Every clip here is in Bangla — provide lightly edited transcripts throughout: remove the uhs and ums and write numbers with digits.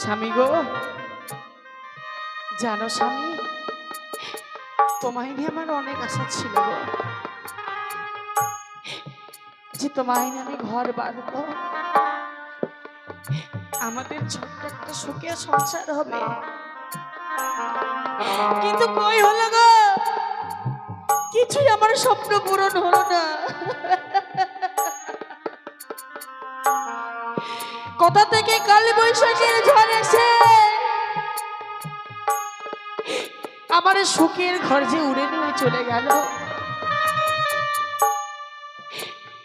স্বামী গো, জানো স্বামী, তোমায় নিয়ে আমার অনেক আশা ছিল গো, যে তোমায় নিয়ে আমি ঘর বাঁধব, আমাদের ছোট্ট একটা সুখে সংসার হবে। কিন্তু কই হলো গো, কিছুই আমার স্বপ্ন পূরণ হলো না। কোথা থেকে কাল বৈশাখের ঝড় এসে আমার সুখের ঘর যে উড়ে নিয়ে চলে গেল।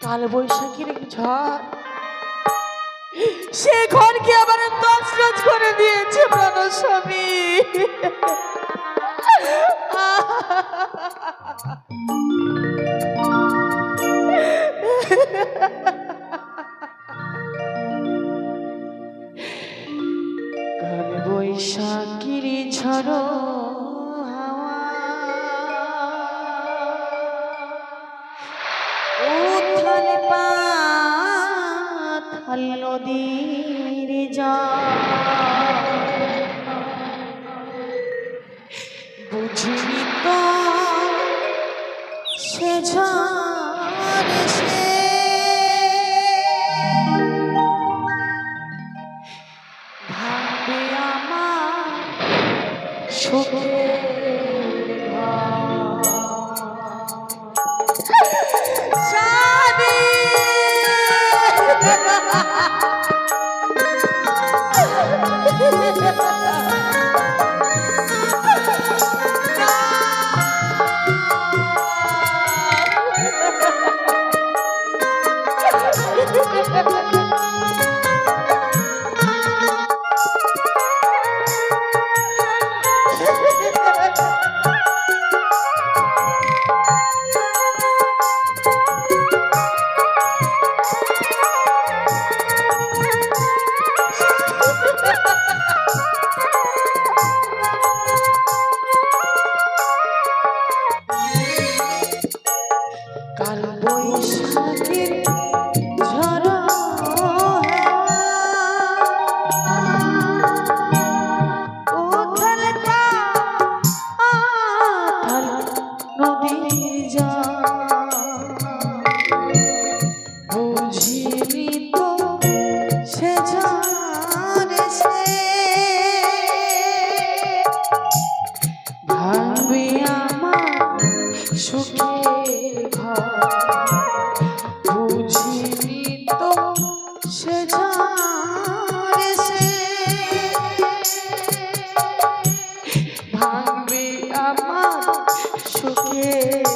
কাল বৈশাখের ঝড় সে ঘরকে আবার তছনছ করে দিয়েছে প্রাণ স্বামী। কাল বৈশাখীর ঝড় উথাল পাথাল নদীর জল বুঝিনি তো সে ঝড় এসে ভাঙবে আমার সুখের ঘর। স্বামী কাল বৈশাখীর ঝড় উথাল পাথাল নদীর জল বুঝিনি তো সে ঝড় এসে ভাঙবে আমার সুখের ঘর। বুঝিনি তো সে ঝড় এসে ভাঙবে আমার সুখের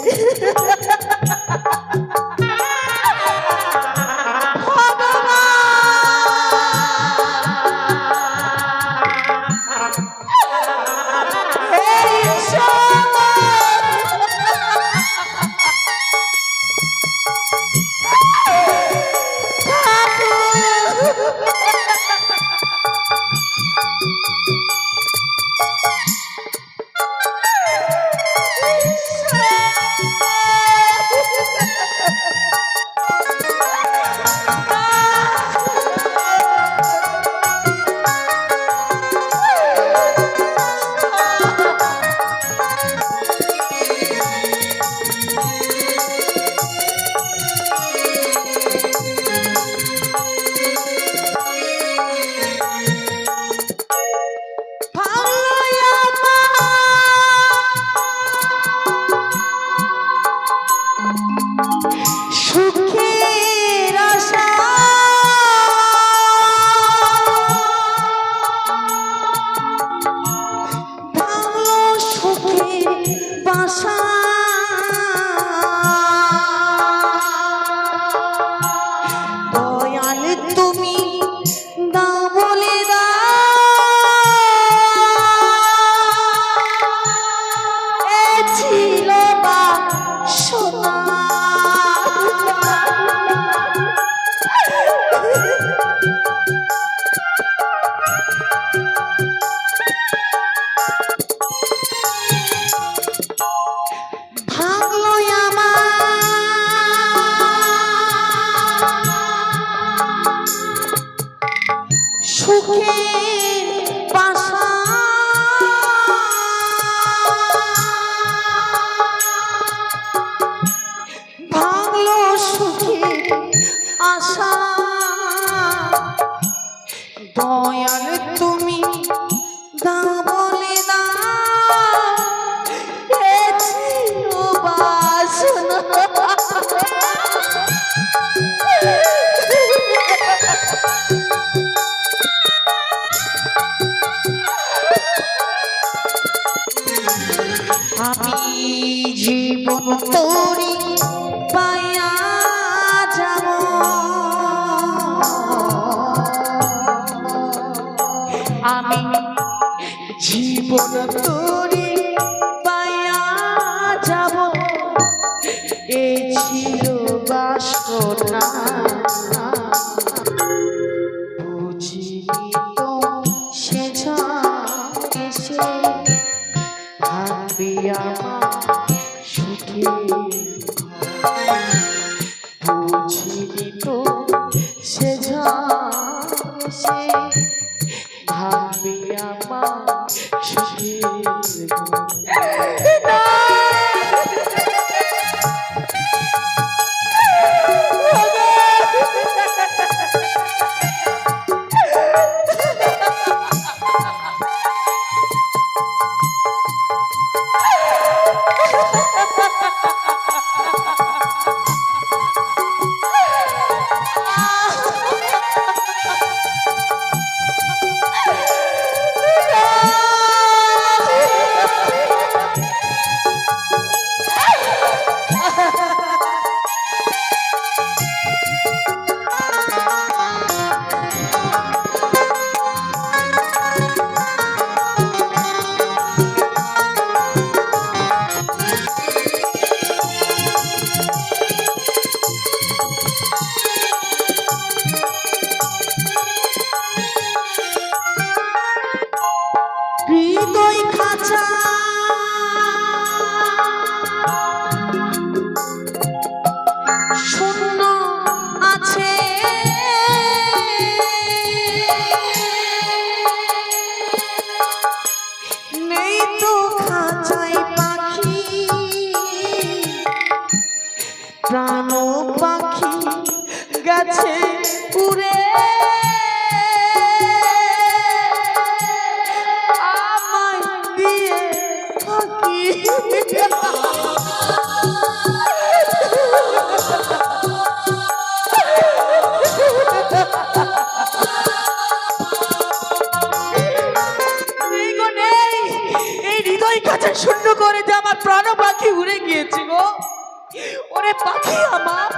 আমি জীবন তোরি পাইয়া যাব আমি জীবন তোরি পাইয়া যাব এ ছিল বাসনা বুঝিনি তো সে এসে থাকবে আমার সুখে বুঝিনি তো সে এসে থাকবে আমার সুখে হৃদয় খাঁচা শূন্য আছে নেই তো খাঁচায় পাখি প্রাণ পাখি গেছে উড়ে শূন্য করে যে আমার প্রাণ পাখি উড়ে গিয়েছে গো ওরে পাখি আমার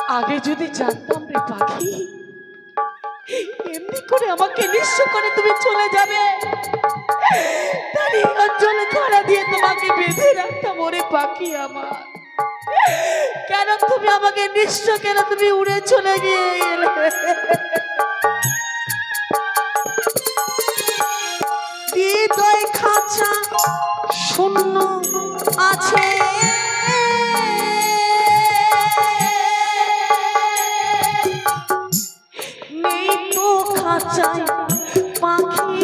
আগে যদি জানতাম রে পাখি এমনি করে আমাকে নিঃস্ব করে তুমি চলে যাবে তাহলে অঞ্চলে ধরা দিয়ে তোমাকে বেঁধে রাখতাম ওরে পাখি আমার কেন তুমি আমাকে নিঃস্ব কেন তুমি উড়ে চলে গিয়ে গেলে হৃদয় খাঁচা শূন্য আছে নেই তো খাঁচায় পাখি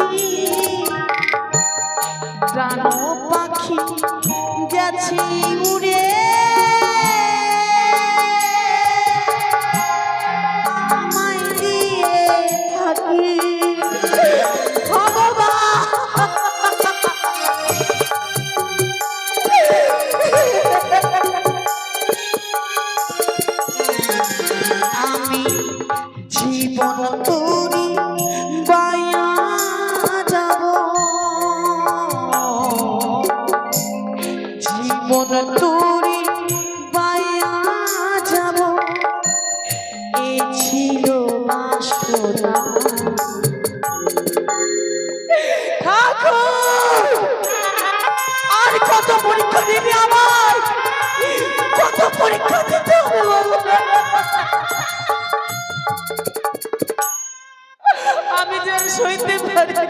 প্রাণ পাখি গেছে উড়ে আমায় দিয়ে থাকি জীবন তোরি পাইয়া যাব জীবন তোরি পাইয়া যাব এ ছিল বাসনা ঠাকুর আর কত পরীক্ষা দিবি আমার কত পরীক্ষা দিতে হবে আমি যে সইতে পারি না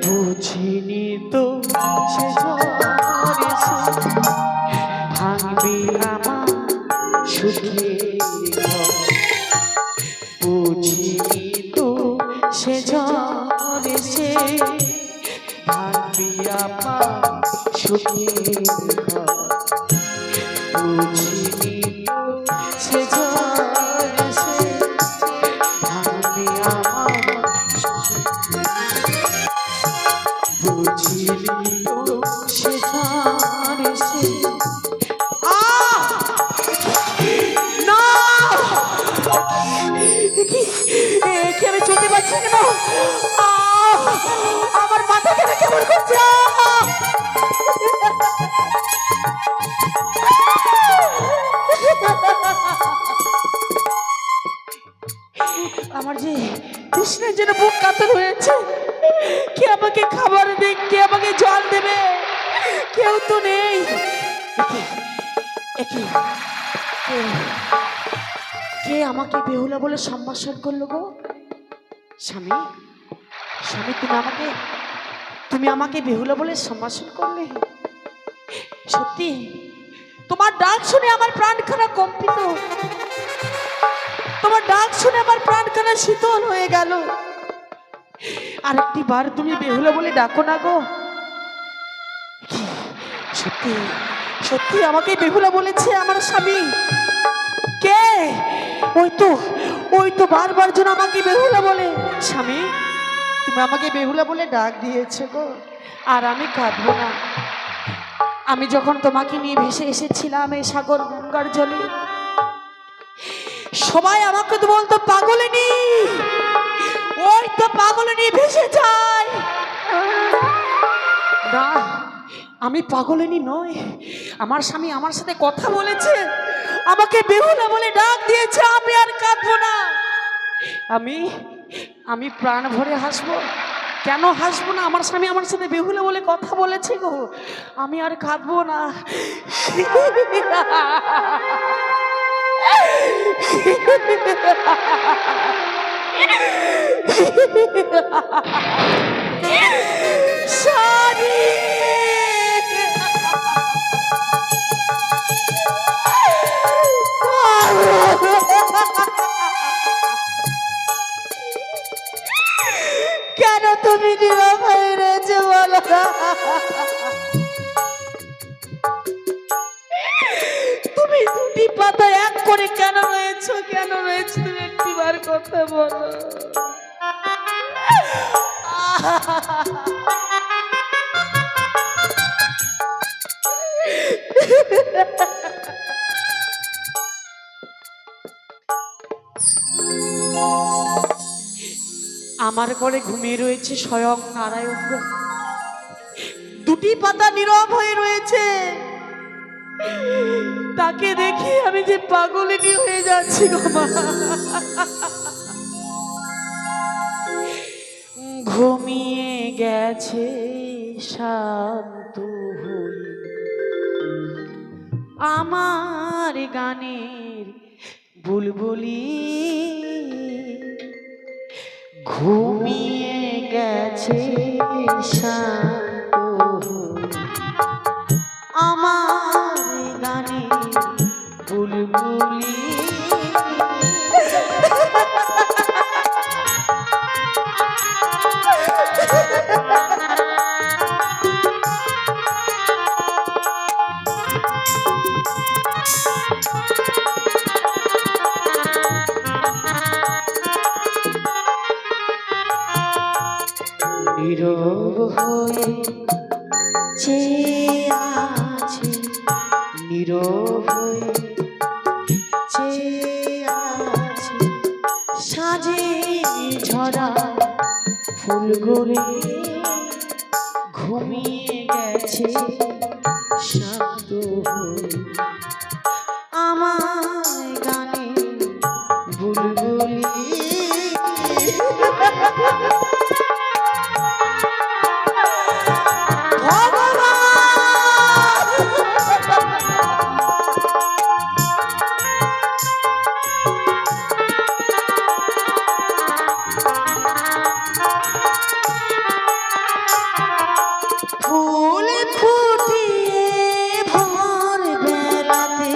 বুঝিনি তো সে ভাঙবে আমার সুখে বুঝিনি তো সে ঝরে সে ভাঙবে আমার সুখে বুঝিনি তো সে আমি চলতে পারছি না কাতর হয়েছে। কে আমাকে খাবার দেবে, কে আমাকে জল দেবে? কেউ তো নেই। একে কে কে আমাকে বেহুলা বলে সম্ভাষণ করলো গো? স্বামী, স্বামী, তুমি আমাকে বেহুলা বলে সম্ভাষণ করলে? সত্যি তোমার ডাক শুনে আমার প্রাণখানা কম্পিত, তোমার ডাক শুনে আমার প্রাণখানা শীতল হয়ে গেল। আরেকটি বার তুমি বেহুলা বলে ডাকো না গো। সত্যি সত্যি আমাকে বেহুলা বলেছে আমার স্বামী? কে? ওই তো বারবার যেন আমাকে বেহুলা বলে। স্বামী, তুমি আমাকে বেহুলা বলে ডাক দিয়েছো গো, আর আমি কাঁদবো না। আমি যখন তোমাকে নিয়ে ভেসে এসেছিলাম এই সাগর গঙ্গার জলে, সবাই আমাকে তো বলতো পাগলিনী, ওই তো পাগলিনী ভেসে যায়। না, আমি পাগলিনী নই। আমার স্বামী আমার সাথে কথা বলেছে, আমাকে বেহুলা বলে ডাক দিয়েছে। আমি আর কাঁদবো না। আমি প্রাণ ভরে হাসবো। কেন হাসবো না? আমার স্বামী আমার সাথে বেহুলা বলে কথা বলেছে গো। আমি আর কাঁদবো না। স্বামী, কেন তুমি নীরব হয়ে রয়েছে বলো? তুমি দুটি পাতা এক করে কেন রয়েছো? কেন রয়েছো? তুমি একটিবার কথা বলো। আমার ঘরে ঘুমিয়ে রয়েছে স্বয়ং নারায়ণ। দুটি পাতা নীরব হয়ে রয়েছে, তাকে দেখি আমি যে পাগলিনী হয়ে যাচ্ছি গো মা। ঘুমিয়ে গেছে শান্ত হয়ে আমার গানের বুলবুলি, ঘুমিয়ে গেছে শান্ত আমার গানের বুলবুলি। নীরব হয়ে চেয়ে আছে, নীরব হয়ে চেয়ে আছে সাজে ঝরা ফুলগুলি, ঘুমিয়ে গেছে শান্ত হয়ে আমার গানে বুলবুলি। ফুল ফুটিয়ে ভোর বেলাতে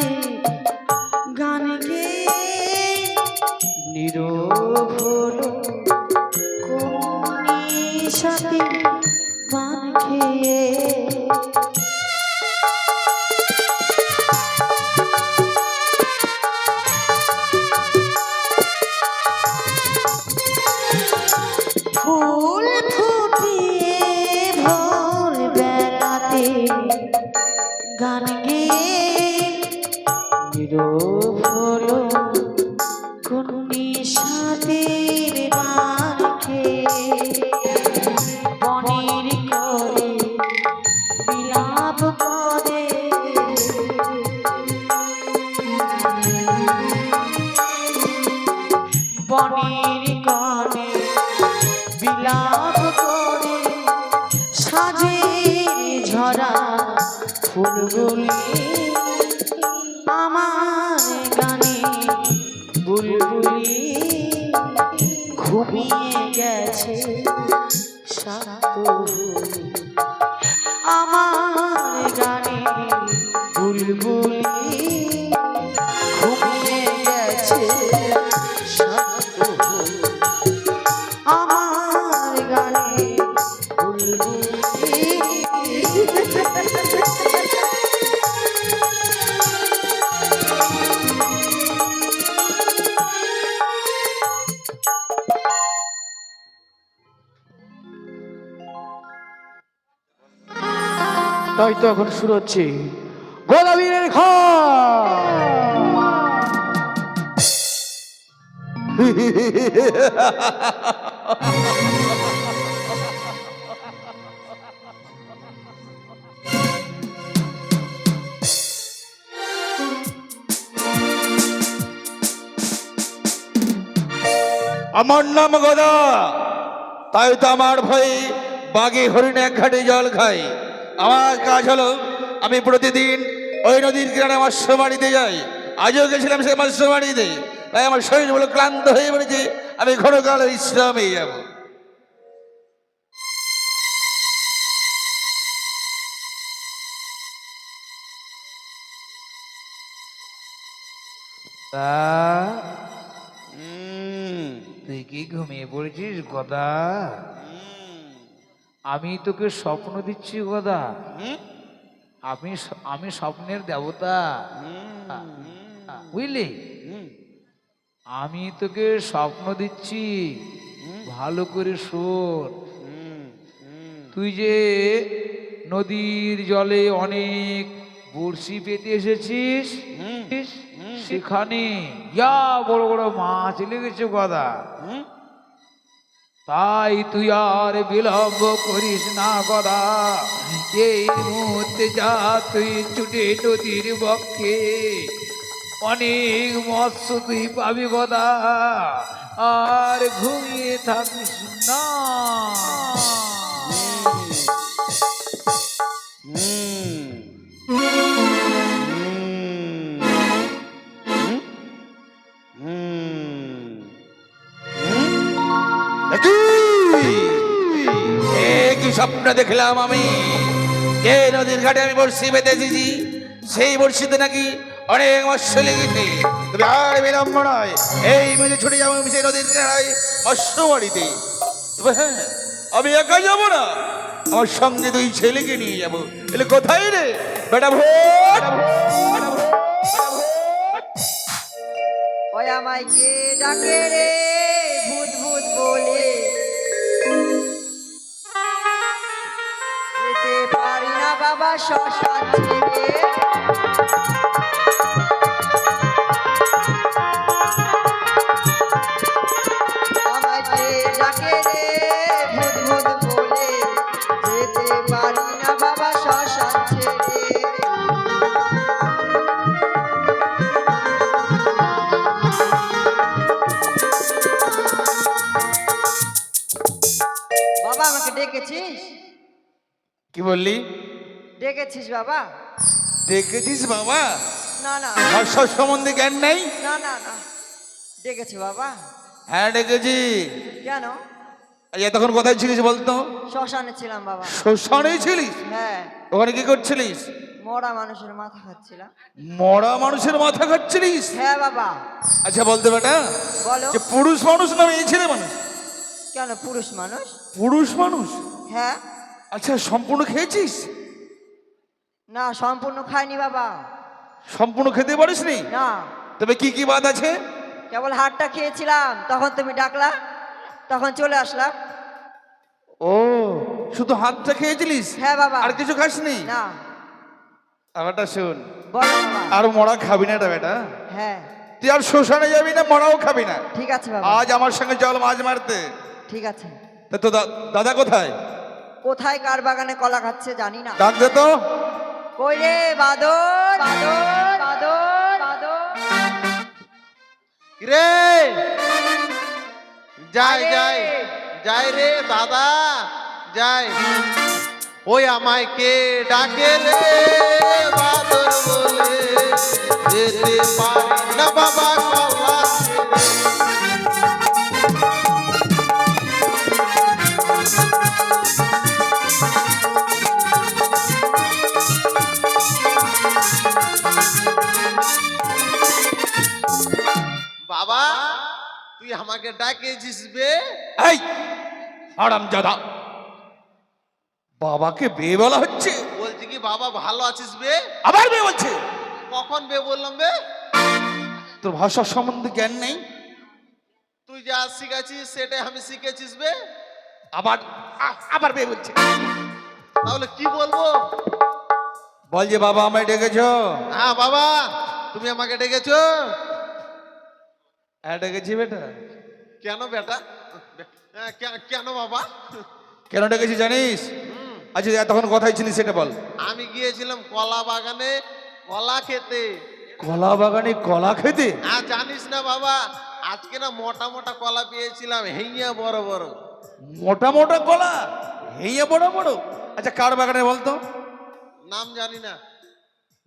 গান গেয়ে নীরব হলো কোন নিশাতে পান খেয়ে। ফুল ফুটিয়ে ভোর বেলাতে গান গেয়ে নীরব হলো কোন নিশাতের পান খেয়ে। বনের করে বিলাপ করে বনের করে বুলবুলি আমার গানে বুলবুলি ঘুমিয়ে গেছে শান্ত আমার গানে বুলবুলি ঘুমিয়ে গেছে শান্ত আমার গানে বুলবুলি তাই তো এখন শুরু হচ্ছে গোলাবীরের আমার নাম গদা, তাই তো আমার ভয়ে বাঘে হরিণ এক ঘাটে জল খাই। আমার কাজ হলো আমি প্রতিদিন ওই নদীর কিনারে মৎস্য বাড়িতে যাই। আজও গেছিলাম সেই মৎস্য বাড়িতে, তাই আমার শরীর বলে ক্লান্ত হয়ে পড়েছে, আমি ঘনকাল বিশ্রামে যাব। তুই কি ঘুমিয়ে পড়েছিস গদা? আমি তোকে স্বপ্ন দিচ্ছি গদা। আমি স্বপ্নের দেবতা, বুঝলি? আমি তোকে স্বপ্ন দিচ্ছি, ভালো করে শোন। তুই যে নদীর জলে অনেক বড়শি পেতে এসেছিস, সেখানে ইয়া বড় বড় মাছ লেগেছে গদা। তাই তুই আর বিলম্ব করিস না গদা, এই মুহূর্তে যা তুই ছুটে নদীর বক্ষে, অনেক মৎস্য তুই পাবি গদা। আর ঘুমিয়ে থাকিস না। কি স্বপ্ন দেখলাম আমি? যে নদীর ঘাটে আমি বড়শি বেঁধে এসেছি, সেই বড়শিতে নাকি অনেক মৎস্য লেগেছে। তবে আর বিলম্ব নয়, এই মেঝে ছুটে যাবো আমি সেই নদীর কিনারায় মৎস্য বাড়িতে। তবে হ্যাঁ, আমি একা যাবো না, আমার সঙ্গে দুই ছেলেকে নিয়ে যাবো। এলে কোথায় রে বেটা ভোট? ওই আমায় কে ডাকে রে ভূত ভূত বলে, যেতে পারি না বাবা শ্মশান ছেড়ে। আমায় কে ডাকে রে ভূত ভূত বলে, যেতে পারি না বাবা শ্মশান ছেড়ে। বাবা আমাকে ডেকেছিস? কি বললি? ডেকেছিস বাবা? দেখেছিস বাবা? না না মৎস্য সম্বন্ধে জ্ঞান নেই? না না না, ডেকেছি বাবা। হ্যাঁ ডেকেছি। কেন? এতক্ষণ কোথায় ছিলিস বলতো? শ্মশানে ছিলাম বাবা। শ্মশানে ছিলিস? হ্যাঁ, ওখানে কি করছিলিস? মরা মানুষের মাথা খাচ্ছিলাম। মরা মানুষের মাথা খাচ্ছিলিস? হ্যাঁ বাবা। আচ্ছা বলতে বেটা, বলো। যে পুরুষ মানুষ না এই ছেলে মানুষ? কেন পুরুষ মানুষ? পুরুষ মানুষ? হ্যাঁ। আচ্ছা সম্পূর্ণ খেয়েছিস? না সম্পূর্ণ খাইনি বাবা। সম্পূর্ণ খেতে পারিসনি? না, তবে কি কি বাদ আছে? কেবল হাড়টা খেয়েছিলাম, তখন তুমি ডাকলা, তখন চলে আসলাম। ও, শুধু হাতটা খেয়েছিলিস? হ্যাঁ বাবা। আর কিছু খাসনি? না। আমারটা শোন, বলো বাবা। আর মরা খাবি না এটা বেটা। হ্যাঁ তুই আর শ্মশানে যাবি না, মরাও খাবি না। ঠিক আছে বাবা। আজ আমার সঙ্গে চল মাছ মারতে। ঠিক আছে। তা তো দাদা কোথায়? কোথায় কার বাগানে কলা খাচ্ছে জানি না। ডাক দে তো। কই রে বাদর বাদর বাদর বাদর। রে যাই আরে। যাই যাই রে দাদা যাই। ওই আমায় কে ডাকে রে বাদর বলে যেতে পারি না বাবা কলা ছেড়ে। বাবা তুই আমাকে ডাকেছিস বে? এই হারামজাদা, বাবাকে বে বলা হচ্ছে, বলছি কি বাবা ভালো আছিস বে? আবার বে বলছে? কখন বে বললাম বে? তোর ভাষার সম্বন্ধে জ্ঞান নেই? তুই যা শিখেছিস সেটাই আমি শিখেছিস বে। আবার আবার বে বলছে। তাহলে কি বলবো? বল যে বাবা আমায় ডেকেছো। হ্যাঁ বাবা তুমি আমাকে ডেকেছো। হ্যাঁ ডেকেছি বেটা। কেন বেটা? কেন বাবা? কেন ডেকেছি জানিস? আচ্ছা এতক্ষণ কথাই ছিলি সেটা বল। আমি গিয়েছিলাম কলা বাগানে কলা খেতে। কলা বাগানে কলা খেতে? আর জানিস না বাবা আজকে না মোটা মোটা কলা পেয়েছিলাম, হেইয়া বড় বড়। মোটা মোটা কলা, হেইয়া বড় বড়? আচ্ছা কার বাগানে বলতো? নাম জানি না।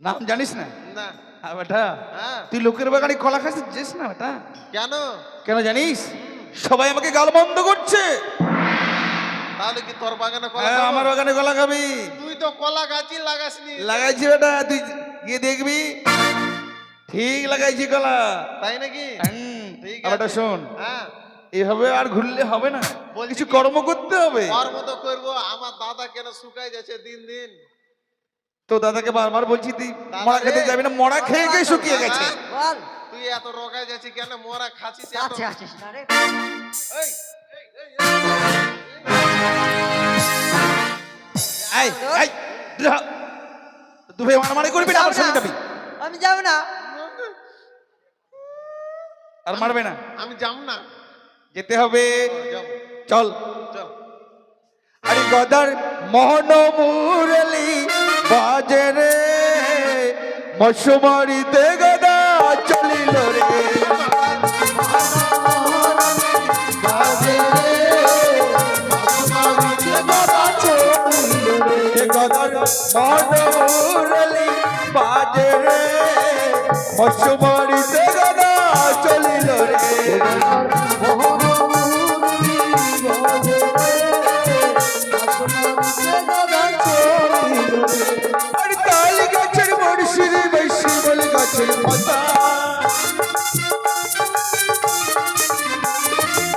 নাম জানিস না? না। হ্যাঁ বেটা, হ্যাঁ তুই লোকের বাগানে কলা খাচ্ছিস না বেটা? কেন? কেন জানিস? সবাই আমাকে গাল বন্ধ করছে। তাহলে কি তোর বাগানে কলা হ্যাঁ খাবো? আমার বাগানে কলা খাবি? তুই তো কলা গাছই লাগাসনি। লাগাইছি বেটা, তুই গিয়ে দেখবি ঠিক লাগাইছি কলা। তাই নাকি? ঠিক আবার আছে। শোন, হ্যাঁ এভাবে আর ঘুরলে হবে না, বলছি কিছু কি? কর্ম করতে হবে। ওর মতো করবো। আমার দাদা কেন শুকাই যাচ্ছে দিন দিন। তো দাদাকে বারবার বলছি তুই দাদা মরা খেতে রে। যাবি না, মরা খেয়ে খেয়ে শুকিয়ে গেছে। দাদা, বল তুই এত রোগায় যাচ্ছিস কেন? মোরা খাচ্ছিস এত? কাছে আসিস না রে। এই, এই এই তুই মারামারি করবি না, আমার সঙ্গে যাবি। আমি যাব না। আর মারবে না, আমি যাব না। যেতে হবে। যাবো, চল। চল। আরে গদার মোহন মুরলি বাজে রে, মশুমারিতে গদা চলিল রে। গদার মোহন মুরলি বাজে রে, মশুমারিতে গদা চলিল রে। আর তাল গাছের বড়শিরে বৈশি বলে গাছের পাতা,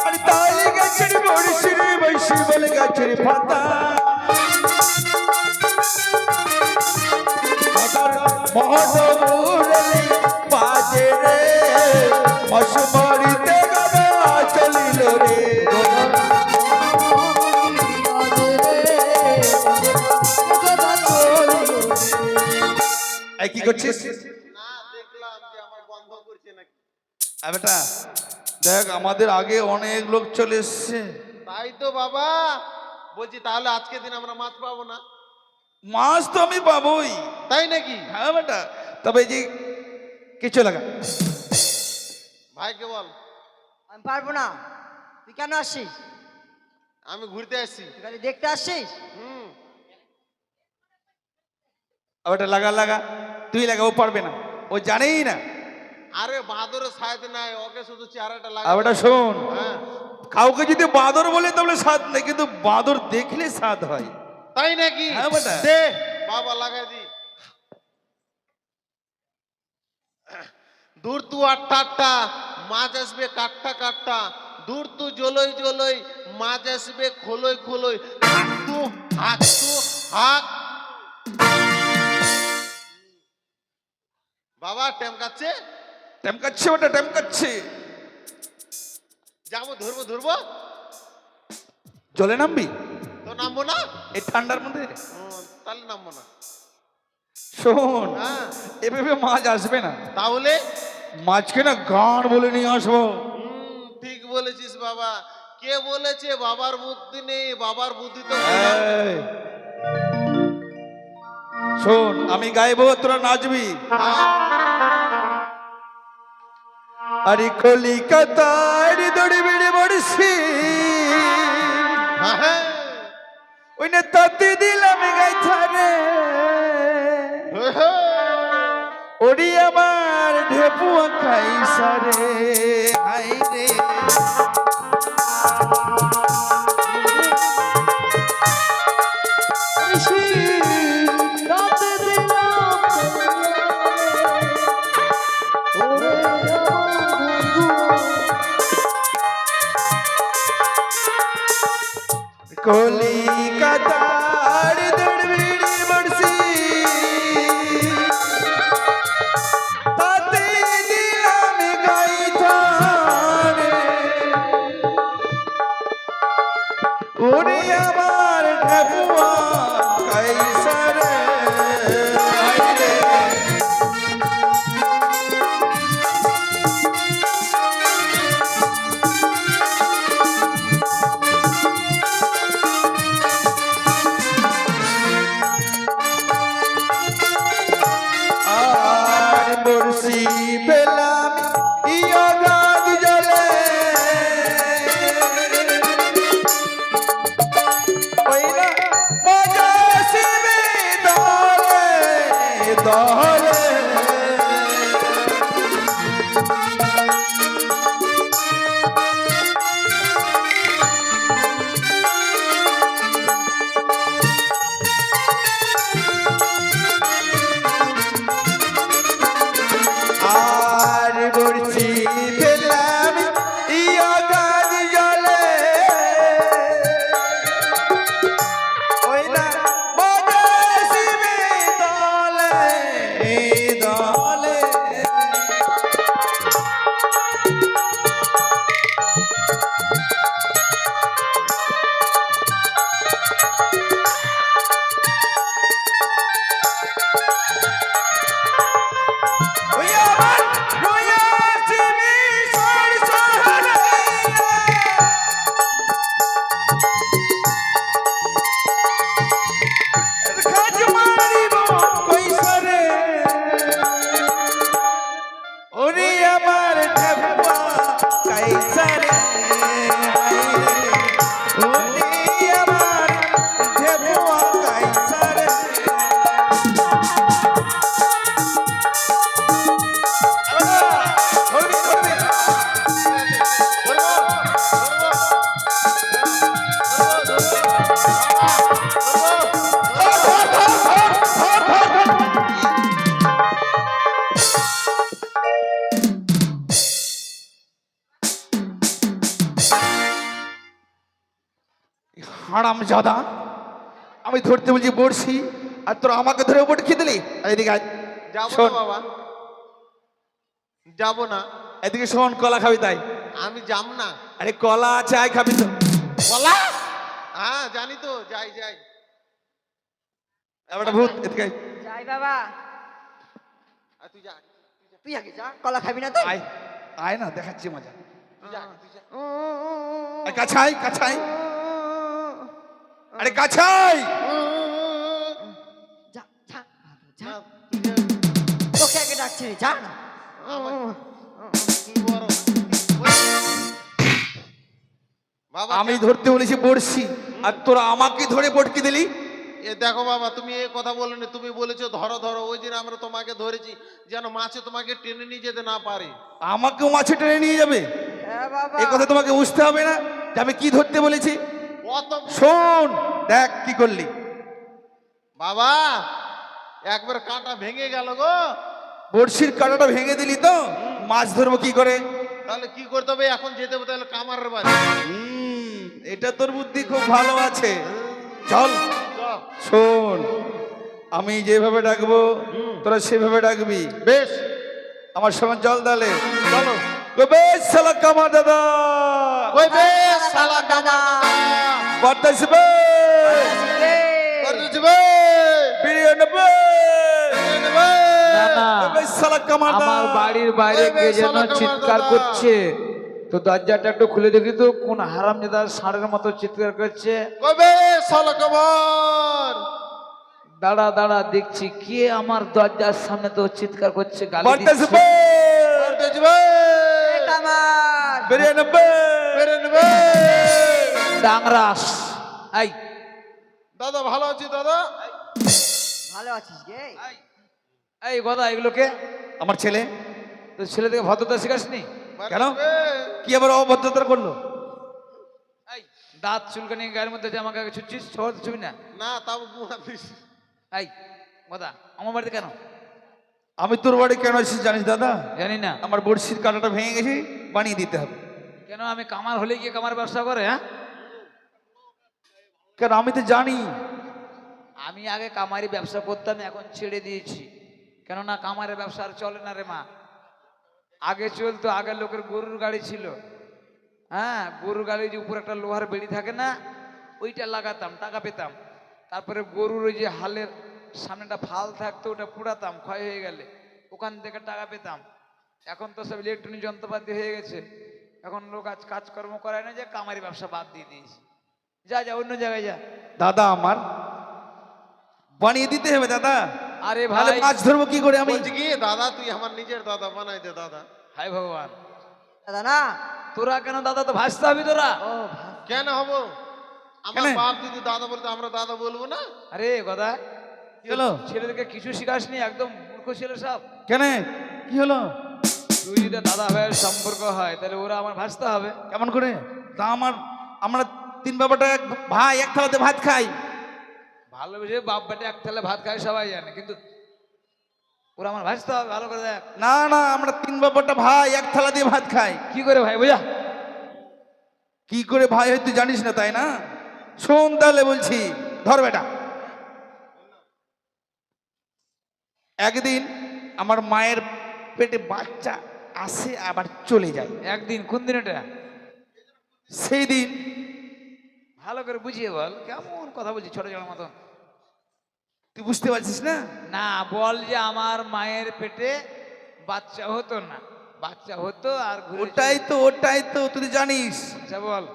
আর তাল গাছের বড়শিরে বৈশি বলে গাছের পাতা। মহনমুরলি বাজে রে, মশুমারিতে গদা চলিল রে। এই কি করছিস? না দেখলাম যে আমার বন্ধ করছে নাকি। বেটা দেখ, আমাদের আগে অনেক লোক চলে এসছে। তাই তো বাবা বলছি, তাহলে আজকে দিন আমরা মাছ পাবো না? মাছ তো আমি পাবোই। তাই নাকি? হ্যাঁ বেটা, তবে এই যে কিছু লাগা। ভাইকে বল আমি পারবো না। তুই কেন আসছিস? আমি ঘুরতে আসছি। তুই খালি দেখতে আসছিস? হুম। বেটা লাগা লাগা, তুই লাগা, ও পারবে না, ও জানেই না। আরে বাদর সাইড নাই, ওকে শুধু চেহারাটা লাগা। বেটা শোন, হ্যাঁ কাউকে যদি বাঁদর বলে তাহলে স্বাদ নেই, কিন্তু বাঁদর দেখলে স্বাদ হয়। তাই নাকি? হ্যাঁ বেটা। দে বাবা লাগাই দি। দূর তু আটটা আটটা মাছ আসবে কাটটা কাটটা, দূর তু জলই জলই মাছ আসবে খোলই খোলই, হাক তু হাক। বাবা টেমকাচ্ছে। টেমকাচ্ছে বেটা, টেমকাচ্ছে। যাবো ধরবো ধরবো। জলে নামবি তো নামবো না? এই ঠান্ডার মধ্যে? তাহলে নামবো না। শোন, হ্যাঁ এভাবে মাছ আসবে না, তাহলে মাছকে না গান বলে নিয়ে আসবো। ঠিক বলেছিস বাবা। কে বলেছে বাবার বুদ্ধি নেই? বাবার বুদ্ধি তো এই, শোন আমি গাইবো, তোরা নাচবি। আরে কলিকাতার দড়ি বেড়ে বড়ছি, হ্যাঁ ওই না তাতে দিলাম ওরে আমার ঢেপুয়া কাইসারে হাই রে রাতে দিলাম ওরে আমার বন্ধু কলিকাতার দড়বিড়ি বড়শি তাতে দিলাম গাইথানে ওরে আমার ঢেপুয়া কাইসারে হায়রে আর বড়শি পেলাম ইয়া গাদ জলে ওইলা মজা শিবে দলে দলে আর বড়শি পেলাম ইয়া গাদ জলে ওইলা মজা শিবে দলে দলে ওই আমার রয়া শিবে সর সহারাইয়া খাজ মারিব কইসারে ওরে আমার ঢেপুয়া কাইসারে ওরে আমার ঢেপুয়া কাইসারে ধরবি ধরবি হারাম জাদা আমি ধরতে বলছি বড়শি আর তোরা আমাকে ধরে ওপর খেয়ে দিলি এদিকে আয়। যাবো শোন না বাবা, যাবো না, এদিকে শোন কলা খাবি তাই আমি যাব না। আরে কলা আছে আয় খাবি তো বলা, হ্যাঁ জানি তো, যাই যাই। এবার ভূত এদিকে আয়। যাই বাবা, তুই যা, তুই আগে যা, কলা খাবি না তুই? আয় আয় না দেখাচ্ছি মজা তুই যা, তুই যা। আরে কাছাই কাছাই আরে কাছাই যা যা যা, না, তুই যা। তোকে আগে ডাকছে রে, যা না। তুই বড়। বাবা আমি ধরতে বলেছি বড়শি আর তোরা আমাকে ধরে পটকে দিলি এ দেখো বাবা, তুমি এই কথা বলনি, তুমি বলেছো ধরো ধরো, ওই দিন আমরা তোমাকে ধরেছি যেন মাছে তোমাকে টেনে নিয়ে যেতে না পারে। আমাকেও মাছে টেনে নিয়ে যাবে হ্যাঁ বাবা, এই কথা তোমাকে বুঝতে হবে না যে আমি কি ধরতে বলেছি অত শোন দেখ কি করলি বাবা, একবার কাঁটা ভেঙে গেল গো। বড়শির কাঁটাটা ভেঙে দিলি তো মাছ ধরবো কি করে তাহলে কি করতে হবে এখন? যেতে হবে তাহলে কামারের বাড়ি। এটা তোর বুদ্ধি খুব ভালো আছে চল চল। শোন আমি যেভাবে ডাকবো তোরা সেভাবে ডাকবি বেশ, আমার সঙ্গে জল দালে চলো। বেশ শালা কামার দাদা ওই বেশ শালা দাদা, বাতাস বে করতেছি বে। বিরিয়ানি নেবে না না বেশ শালা কামার দাদা আমার বাড়ির বাইরে ওই কে বেশ যেন শালা কামার চিৎকার দাদা। করছে, তো দরজাটা একটু খুলে দেখি তো কোন হারামজাদা ষাঁড়ের মতো চিৎকার করছে। ওই বেশ শালা কামার। দাঁড়া দাঁড়া দেখছি কে আমার দরজার সামনে তো চিৎকার করছে, গালি বাতাস দিচ্ছে। বে করতেছি বে। কামার, বিরিয়ানি নেবে বেরে নেবে। ডাংরাস এই দাদা ভালো আছি দাদা। ভালো আছিস গে? এই কথা এগুলোকে আমার ছেলে। তো ছেলে থেকে ভদ্রতা শেখাসনি? কেন? কি আবার অভদ্রতা করলো? এই দাঁত চুলকানি গায়ের মধ্যে যে আমাকে ছুটছিস, সহজ ছবি না। না তাও গুয়া দিস। এই কথা আমার বাড়িতে কেন? আমি তোর বাড়ি কেন এসেছি জানিস দাদা? জানি না। আমার বড়শির কাঁটাটা ভেঙে গেছে, বানিয়ে দিতে হবে। কেন? আমি কামার হলে গিয়ে কামার ব্যবসা করে? হ্যাঁ, কেন? আমি তো জানি। আমি আগে কামারি ব্যবসা করতাম, এখন ছেড়ে দিয়েছি। কেননা কামারের ব্যবসা আর চলে না রে মা। আগে চলতো, আগে লোকের গরুর গাড়ি ছিল। হ্যাঁ, গরুর গাড়ির যে উপর একটা লোহার বেড়ি থাকে না, ওইটা লাগাতাম, টাকা পেতাম। তারপরে গরুর ওই যে হালের সামনেটা ফাল থাকতো, ওটা পুড়াতাম ক্ষয় হয়ে গেলে, ওখান থেকে টাকা পেতাম। এখন তো সব ইলেকট্রনিক যন্ত্রপাতি হয়ে গেছে, এখন লোক আজ কাজকর্ম করায় না, যে কামারি ব্যবসা বাদ দিয়ে দিয়েছে। যা যা অন্য জায়গায় যা। দাদা আমার বানিয়ে দিতে হবে দাদা। আরে তাহলে ভাই, মাছ ধরবো কি করে আমি? বলছি কি দাদা, তুই আমার নিজের দাদা বানাই দে দাদা। হাই ভগবান, দাদা না। তোরা কেন দাদা? তো ভাসতে হবে তোরা। ও কেন হবো? আমার কেন? বাপ যদি দাদা বলতে আমরা দাদা বলবো না? আরে কথা, কি হলো? ছেলেদেরকে কিছু শিখাসনি, একদম মূর্খ ছেলে সব। কেন? কি হলো? তুই যদি দাদা ভাইয়ের সম্পর্ক হয়, তাহলে ওরা আমার ভাসতে হবে। কেমন করে? তা আমরা তিন বাবাটা এক ভাই, এক থালাতে ভাত খাই। ভালোবেসে বাপ বেটে এক থালে ভাত খায় সবাই জানে, কিন্তু ওরা আমার ভাসতে হবে। ভালো করে দেখ। না না, আমরা তিন বাবাটা ভাই, এক থালা দিয়ে ভাত খাই। কি করে ভাই বোঝা? কি করে ভাই হয় তুই জানিস না, তাই না? শোন তাহলে বলছি, ধর বেটা। একদিন আমার মায়ের পেটে বাচ্চা আসে আবার চলে যায়। একদিন? কোন দিন এটা? সেই দিন ভালো করে বুঝিয়ে বল, কেমন কথা বলছিস ছোট ছোট মতন। তুই বুঝতে পারছিস না? না, বল যে আমার মায়ের পেটে বাচ্চা হতো না, বাচ্চা হতো আর ঘুরে ওটাই তো তুই জানিস। আচ্ছা বল।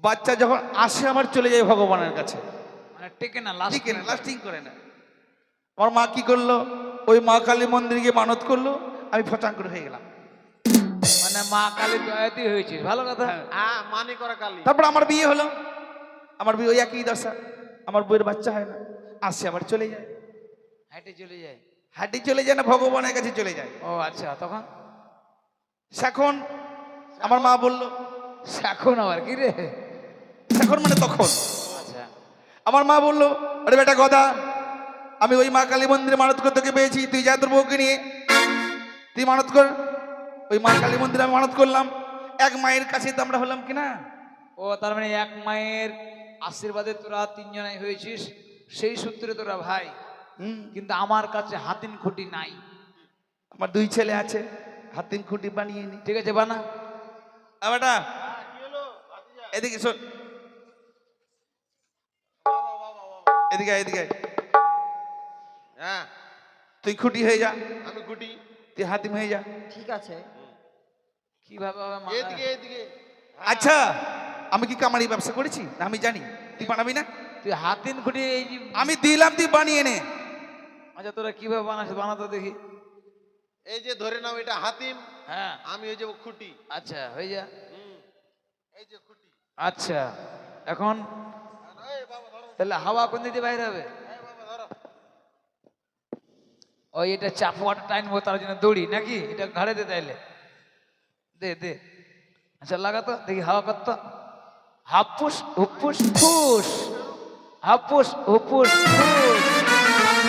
বাচ্চা যখন আসে আমার চলে যায় ভগবানের কাছে, মানে টেকে না, লাস্টিং করে না। আমার মা কি করলো? ওই মা কালী মন্দিরে গিয়ে মানত করলো, আমি ফচাং করে হয়ে গেলাম। মানে মা কালীর দয়াতেই হয়েছিস, ভালো কথা। হ্যাঁ, মানি করা কালি। তারপর আমার বিয়ে হলো, আমার বিয়ে ওই একই দশা, আমার বইয়ের বাচ্চা হয় না, আসে আবার চলে যায়। হাঁটে চলে যায়? হাঁটি চলে যায় না, ভগবানের কাছে চলে যায়। ও আচ্ছা, তখন? এখন আমার মা বলল, এখন আবার কি রে? এখন মানে তখন আচ্ছা, আমার মা বললো, আরে বেটা গদা, আমি ওই মা কালী মন্দিরে মানত করতে তোকে পেয়েছি, তুই যা তোর বউকে নিয়ে তুই মানত কর। ওই মা কালী মন্দিরে আমি মানত করলাম, এক মায়ের কাছে তো আমরা হলাম কিনা। ও তার মানে এক মায়ের আশীর্বাদে তোরা তিনজনাই হয়েছিস, সেই সূত্রে তোরা ভাই। কিন্তু আমার কাছে হাতিন খুঁটি নাই। আমার দুই ছেলে আছে, হাতিন খুঁটি বানিয়ে নি। ঠিক আছে, বানা। বেটা এদিকে শোন, এদিকে এদিকে। হ্যাঁ, তুই খুঁটি হয়ে যা, আমি গুটি। তুই হাতিম হয়ে যা। ঠিক আছে। কিভাবে হবে মা? এদিকে এদিকে। আচ্ছা, আমি কি কামারি ব্যবসা করেছি না? আমি জানি, তুই বানাবি না? তুই হাতিন খুঁটি এই যে, আমি দিলাম, তুই বানিয়ে নে। আচ্ছা তোরা কিভাবে বানাস, বানাতো দেখি। এই যে ধরে নাও, এটা হাতিম, হ্যাঁ, আমি ওই যে খুঁটি। আচ্ছা হয়ে যা। এই যে খুঁটি। আচ্ছা, এখন এই বাবা ধরো, তাহলে হাওয়া কোন দিকে বাইরে হবে? এই বাবা ধরো। ওই এটা চাপোয়াটা টাইনবো, তার জন্য দড়ি নাকি? এটা ঘাড়ে দে, তাইলে দে দে। আচ্ছা লাগাতো দেখি, হাওয়া করতো। হাপুস হুপুস ফুস, হাপুস হুপুস ফুস,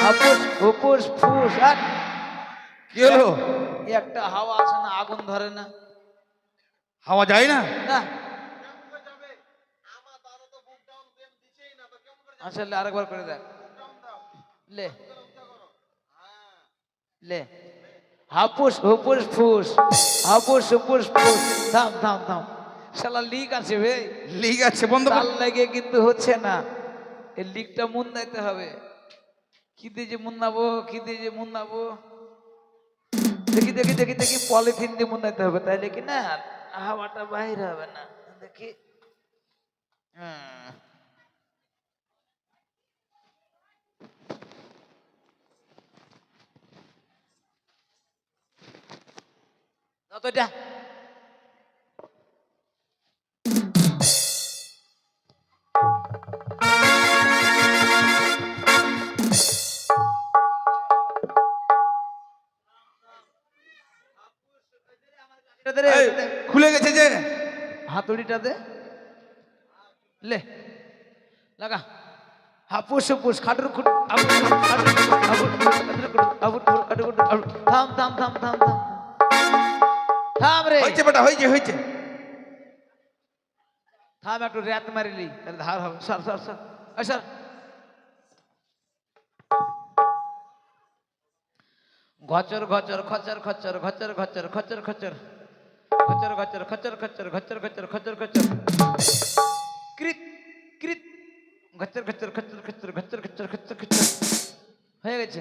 হাপুস হুপুস ফুস। আর কি হলো? এই একটা হাওয়া আসে না, আগুন ধরে না। হাওয়া যায় না? না, কেমন করে যাবে? আমার দাদা তো বুক ডাউন গেম দিছেই না, তো কেমন করে যাবে? আচ্ছা লে, আরেকবার করে দেখ। বুক ডাউন দাও, লে উচ্চা করো। হ্যাঁ, লে, হাপুস হুপুস ফুস, হাপুস হুপুস ফুস। থাম থাম থাম, শালা লিক আছে বে। লিগ আছে, বন্ধ কর। তাল লাগে কিন্তু হচ্ছে না, এই লিকটা মুন্দাইতে হবে। কি দিয়ে যে মুন্দাবো, কি দিয়ে যে মুন্দাবো, দেখি দেখি দেখি দেখি, পলিথিন দিয়ে মুন্দাইতে হবে, তাইলে কি না হাওয়াটা বাইরে হবে না। দেখি, যতটা হাতুড়িটা দে, লে লাগা। হাপুস পুস খাটুর খুট থাম থাম থাম থাম থাম থাম রে, হয়েছে বেটা, হয়েছে হয়েছে। থাম একটু রেত মারিলি তাহলে ধার হবে। সর সর সর এই সর। ঘচর ঘচর খচর খচর ঘচর ঘচর খচর খচর খচর খচর খচর খচর ঘচর খচর খচর খচর কৃত কৃত ঘচর ঘচর খচর খচর ঘচর খচর খচর খচর হয়ে গেছে।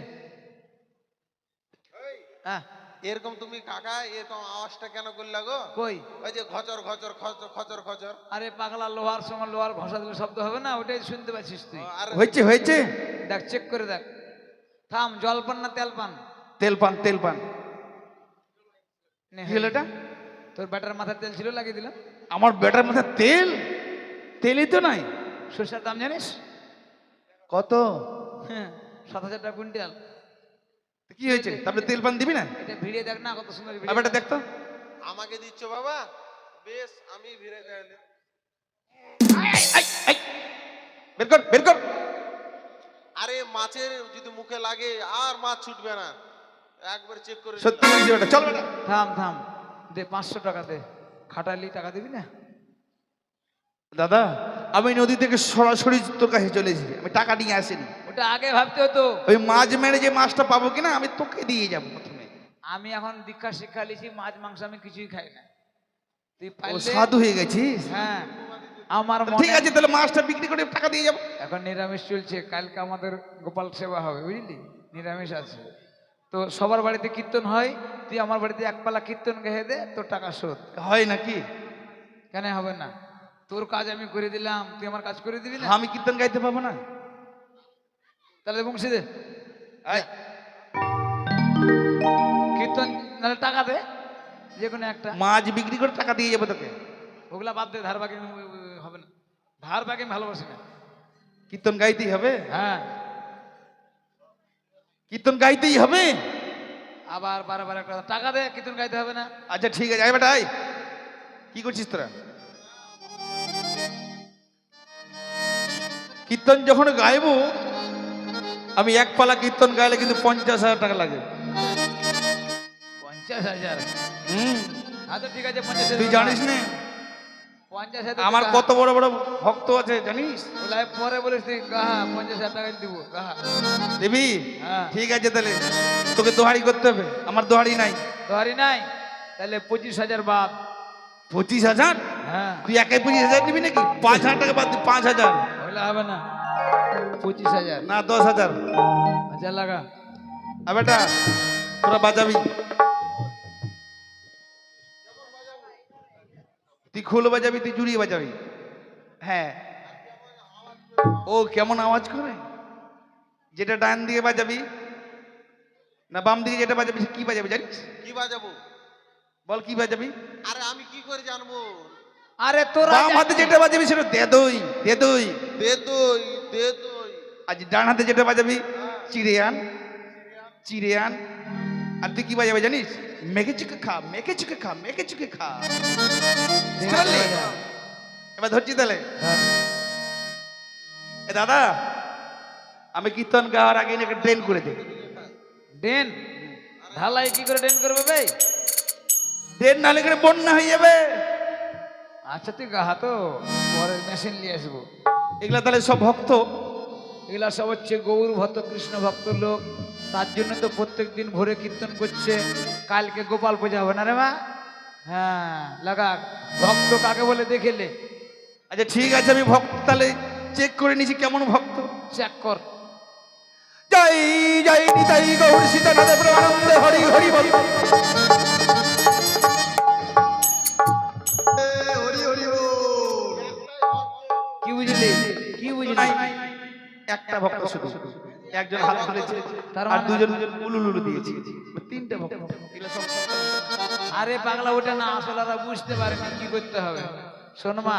হ্যাঁ এরকম তুমি কাকা এরকম আওয়াজটা কেন করলা গো? কই? ওই যে ঘচর ঘচর খচর খচর খচর। আরে পাগলা, লোহার সময় লোহার ঘষা দিলে শব্দ হবে না? ওটাই শুনতে পাচ্ছিস তুই? আর হয়েছে হয়েছে। দেখ, চেক করে দেখ। থাম, জল পান না তেল পান? তেল পান, তেল পান। নে, কি হলো এটা? তোর ব্যাটার মাথায় তেল ছিল, লাগিয়ে দিলাম। আমার বেটার মাথায় তেল? তেলই তো নাই। সরষের দাম জানিস? কত? হ্যাঁ, 7,000 টাকা কুইন্টাল। কি হয়েছে? তারপরে তেল পান দিবি না? এটা ভিড়ে দেখ না, কত সুন্দর আর ভিড়ে। বেটা দেখ তো। আমাকে দিচ্ছ বাবা? বেশ, আমি ভিড়ে তাহলে। বের কর, বের কর। আরে মাছের যদি মুখে লাগে আর মাছ ছুটবে না, একবার চেক করে সত্যি বলছি বেটা, চল বেটা। থাম থাম, দে 500 টাকা দে। খাটালি টাকা দিবি না? দাদা, আমি নদী থেকে সরাসরি তোর কাছে চলে এসেছি, আমি টাকা নিয়ে আসিনি। ওটা আগে ভাবতে হতো। ওই মাছ মেরে যে মাছটা পাবো কিনা আমি তোকে দিয়ে যাবো প্রথমে। আমি এখন দীক্ষা শিক্ষা লিছি, মাছ মাংস আমি কিছুই খাই না। তুই ও পারলে, সাধু হয়ে গেছিস? হ্যাঁ আমার ঠিক মনে আছে, তাহলে মাছটা বিক্রি করে টাকা দিয়ে যাবো। এখন নিরামিষ চলছে, কালকে আমাদের গোপাল সেবা হবে, বুঝলি? নিরামিষ আছে তো, সবার বাড়িতে কীর্তন হয়। তুই আমার বাড়িতে এক পালা কীর্তন গেয়ে দে, তোর টাকা শোধ। হয় নাকি? কেন হবে না? তোর কাজ আমি করে দিলাম, তুই আমার কাজ করে দিবি না? আমি কীর্তন গাইতে পাবো না? তাহলে বংশী দে আয়। কীর্তন, নাহলে টাকা দে যে কোনো একটা। মাছ বিক্রি করে টাকা দিয়ে যাবো তোকে। ওগুলা বাদ দে, ধার বাকি হবে না। ধার বাকি আমি ভালোবাসি না। কীর্তন গাইতেই হবে? হ্যাঁ, কীর্তন গাইতেই হবে? আবার বারবার একটা টাকা দে, কীর্তন গাইতে হবে না? আচ্ছা ঠিক আছে, আয় বেটা আয়। কি করছিস তোরা? কীর্তন যখন গাইবো, আমি এক পালা কীর্তন গাইলে কিন্তু 50,000 টাকা লাগে। 50,000? হুম, আচ্ছা ঠিক আছে, 50,000 তুই জানিস না 50,000 আমার কত বড় বড় ভক্ত আছে জানিস? ওলাই পরে বলিস তুই, গাহা 50,000 টাকা দিব গাহা। দেবী? হ্যাঁ। ঠিক আছে, তাহলে তোকে দোহারি করতে হবে, আমার দোহারি নাই। তোহারি নাই? তাহলে 25,000 বাদ। 25,000? হ্যাঁ, তুই একাই 25,000 নিবি নাকি? 5,000 টাকা বাদ দিই, 5,000। ওইলা হবে না, 25,000। না 10,000। আচ্ছা লাগা। আর বেটা তোরা বাজাবি, তুই খোল বাজাবি, তুই জুড়ি বাজাবি। হ্যাঁ। ও কেমন আওয়াজ করে? যেটা ডান দিকে বাজাবি না বাম দিকে যেটা বাজাবি, কি বাজাবি জানিস? কি বাজাবো? বল কি বাজাবি? আরে আমি কি করে জানবো? আরে তোরা বাম হাতে যেটা বাজাবি সেটা দে দই, দে দই। দে দই, দে দই। আজ ডান হাতে যেটা বাজাবি চিড়ে আন, চিড়ে আন। আর তুই কি বাজাবি জানিস? মেঘে চুকে খা, মেঘে চুকে খা, মেঘে চুকে খা। বুঝতে পারলি? এবার ধরছি তাহলে। এ দাদা, আমি কীর্তন গাওয়ার আগে একটা ট্রেন করে দিই। ডেন ঢালাই কি করে ডেন করবে ভাই? ট্রেন নালে করে বন্যা হয়ে যাবে। আচ্ছা তুই গাহা, তো পরে মেশিন নিয়ে আসবো। এগুলা তাহলে সব ভক্ত? এগুলা সব হচ্ছে গৌর ভক্ত, কৃষ্ণ ভক্ত লোক। তার জন্য তো প্রত্যেক দিন ভোরে কীর্তন করছে। কালকে গোপাল পূজা হবে না রে মা? হ্যাঁ লাগা। ভক্ত কাকে বলে দেখেলে? আচ্ছা ঠিক আছে, আমি ভক্ত তাহলে চেক করে নিছি কেমন ভক্ত। চেক কর। জয় জয় নিতাই গৌর সীতানাথ প্রেমানন্দে হরি হরি বল। কি বুঝলি? কি বুঝলি? একটা ভক্ত শুধু, একজন হাত তুলেছে তার আর মানে- দুজন উলুলুলু দিয়েছে, তিনটে ভক্ত। এগুলা সব আরে পাগলা, ওটা না আসলে ওরা বুঝতে পারেনি কি করতে হবে। শোন মা,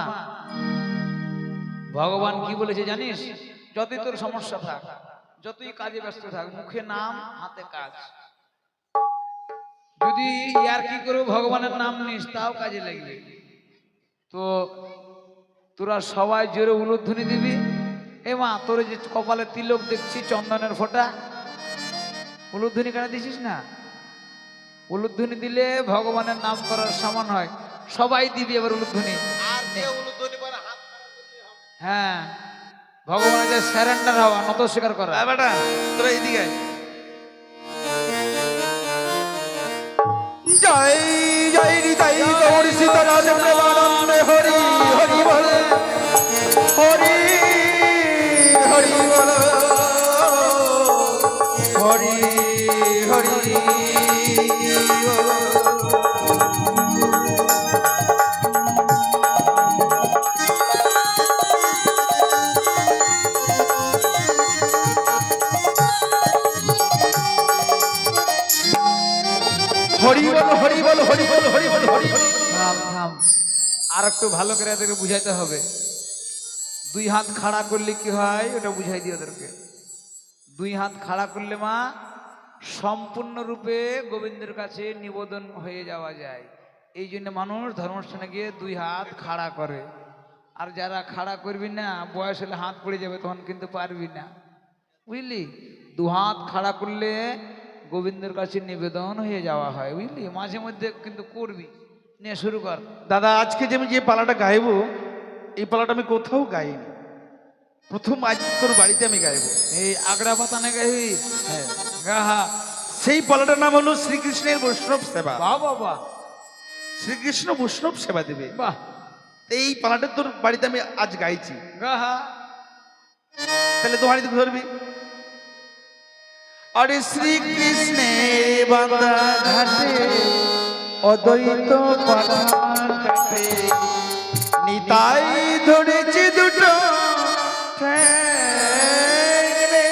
ভগবান কি বলেছে জানিস? যতই তোর সমস্যা থাক, যতই কাজে ব্যস্ত থাক, মুখে নাম হাতে কাজ। যদি ইয়ার কি করে ভগবানের নাম নিস, তাও কাজে লাগবে। তো তোরা সবাই জোরে উলুধ্বনি দিবি। এ মা, তোর যে কপালে তিলক দেখছি চন্দনের ফোঁটা, উলুধ্বনি কেন দিছিস না? উলুধ্বনি দিলে ভগবানের নাম করার সমান হয়। সবাই দিবি এবার উলুধ্বনি। আর কে উলুধ্বনি পরে হাত খাড়া করলে হবে? হ্যাঁ, ভগবানের যে স্যারেন্ডার হওয়া, নত স্বীকার করা। বেটা তোরা এদিকে আয়। জয় জয় নিতাই গৌর সীতারাম প্রেমানন্দে হরি হরি বল, হরি হরি বল, হরি হরি বল। হরি বল হরি বল হরি বল হরি বল হরি বল। থাম থাম, আর একটু ভালো করে এদেরকে বুঝাইতে হবে। দুই হাত খাড়া করলে কি হয় ওটা বুঝাই দিই ওদেরকে। দুই হাত খাড়া করলে মা সম্পূর্ণরূপে গোবিন্দের কাছে নিবেদন হয়ে যাওয়া যায়। এই জন্য মানুষ ধর্মস্থানে গিয়ে দুই হাত খাড়া করে। আর যারা খাড়া করবি না, বয়স হলে হাত পড়ে যাবে, তখন কিন্তু পারবি না, বুঝলি? দু হাত খাড়া করলে গোবিন্দের কাছে নিবেদন হয়ে যাওয়া হয়, বুঝলি? মাঝে মধ্যে কিন্তু করবি। নিয়ে শুরু কর। দাদা, আজকে যে আমি যে পালাটা গাইবো, এই পালাটা আমি কোথাও গাইনি, প্রথম আজ তোর বাড়িতে আমি গাইবো। এই আগড়া পাতা না গাইবি? হ্যাঁ, গাহা। সেই পালাটার নাম হলো শ্রীকৃষ্ণের বৈষ্ণব সেবা। বাহ বাহ বাহ, শ্রীকৃষ্ণ বৈষ্ণব সেবা দেবে। বাহ, এই পালাটা তোর বাড়িতে আমি আজ গাইছি, গাহা। তাহলে তোমার ধরবি। আরে শ্রীকৃষ্ণের বান্দা ঘাটে অদ্বৈত পাঠান কাটে, নিতাই ধরেছে দুটো ঠ্যাং রে।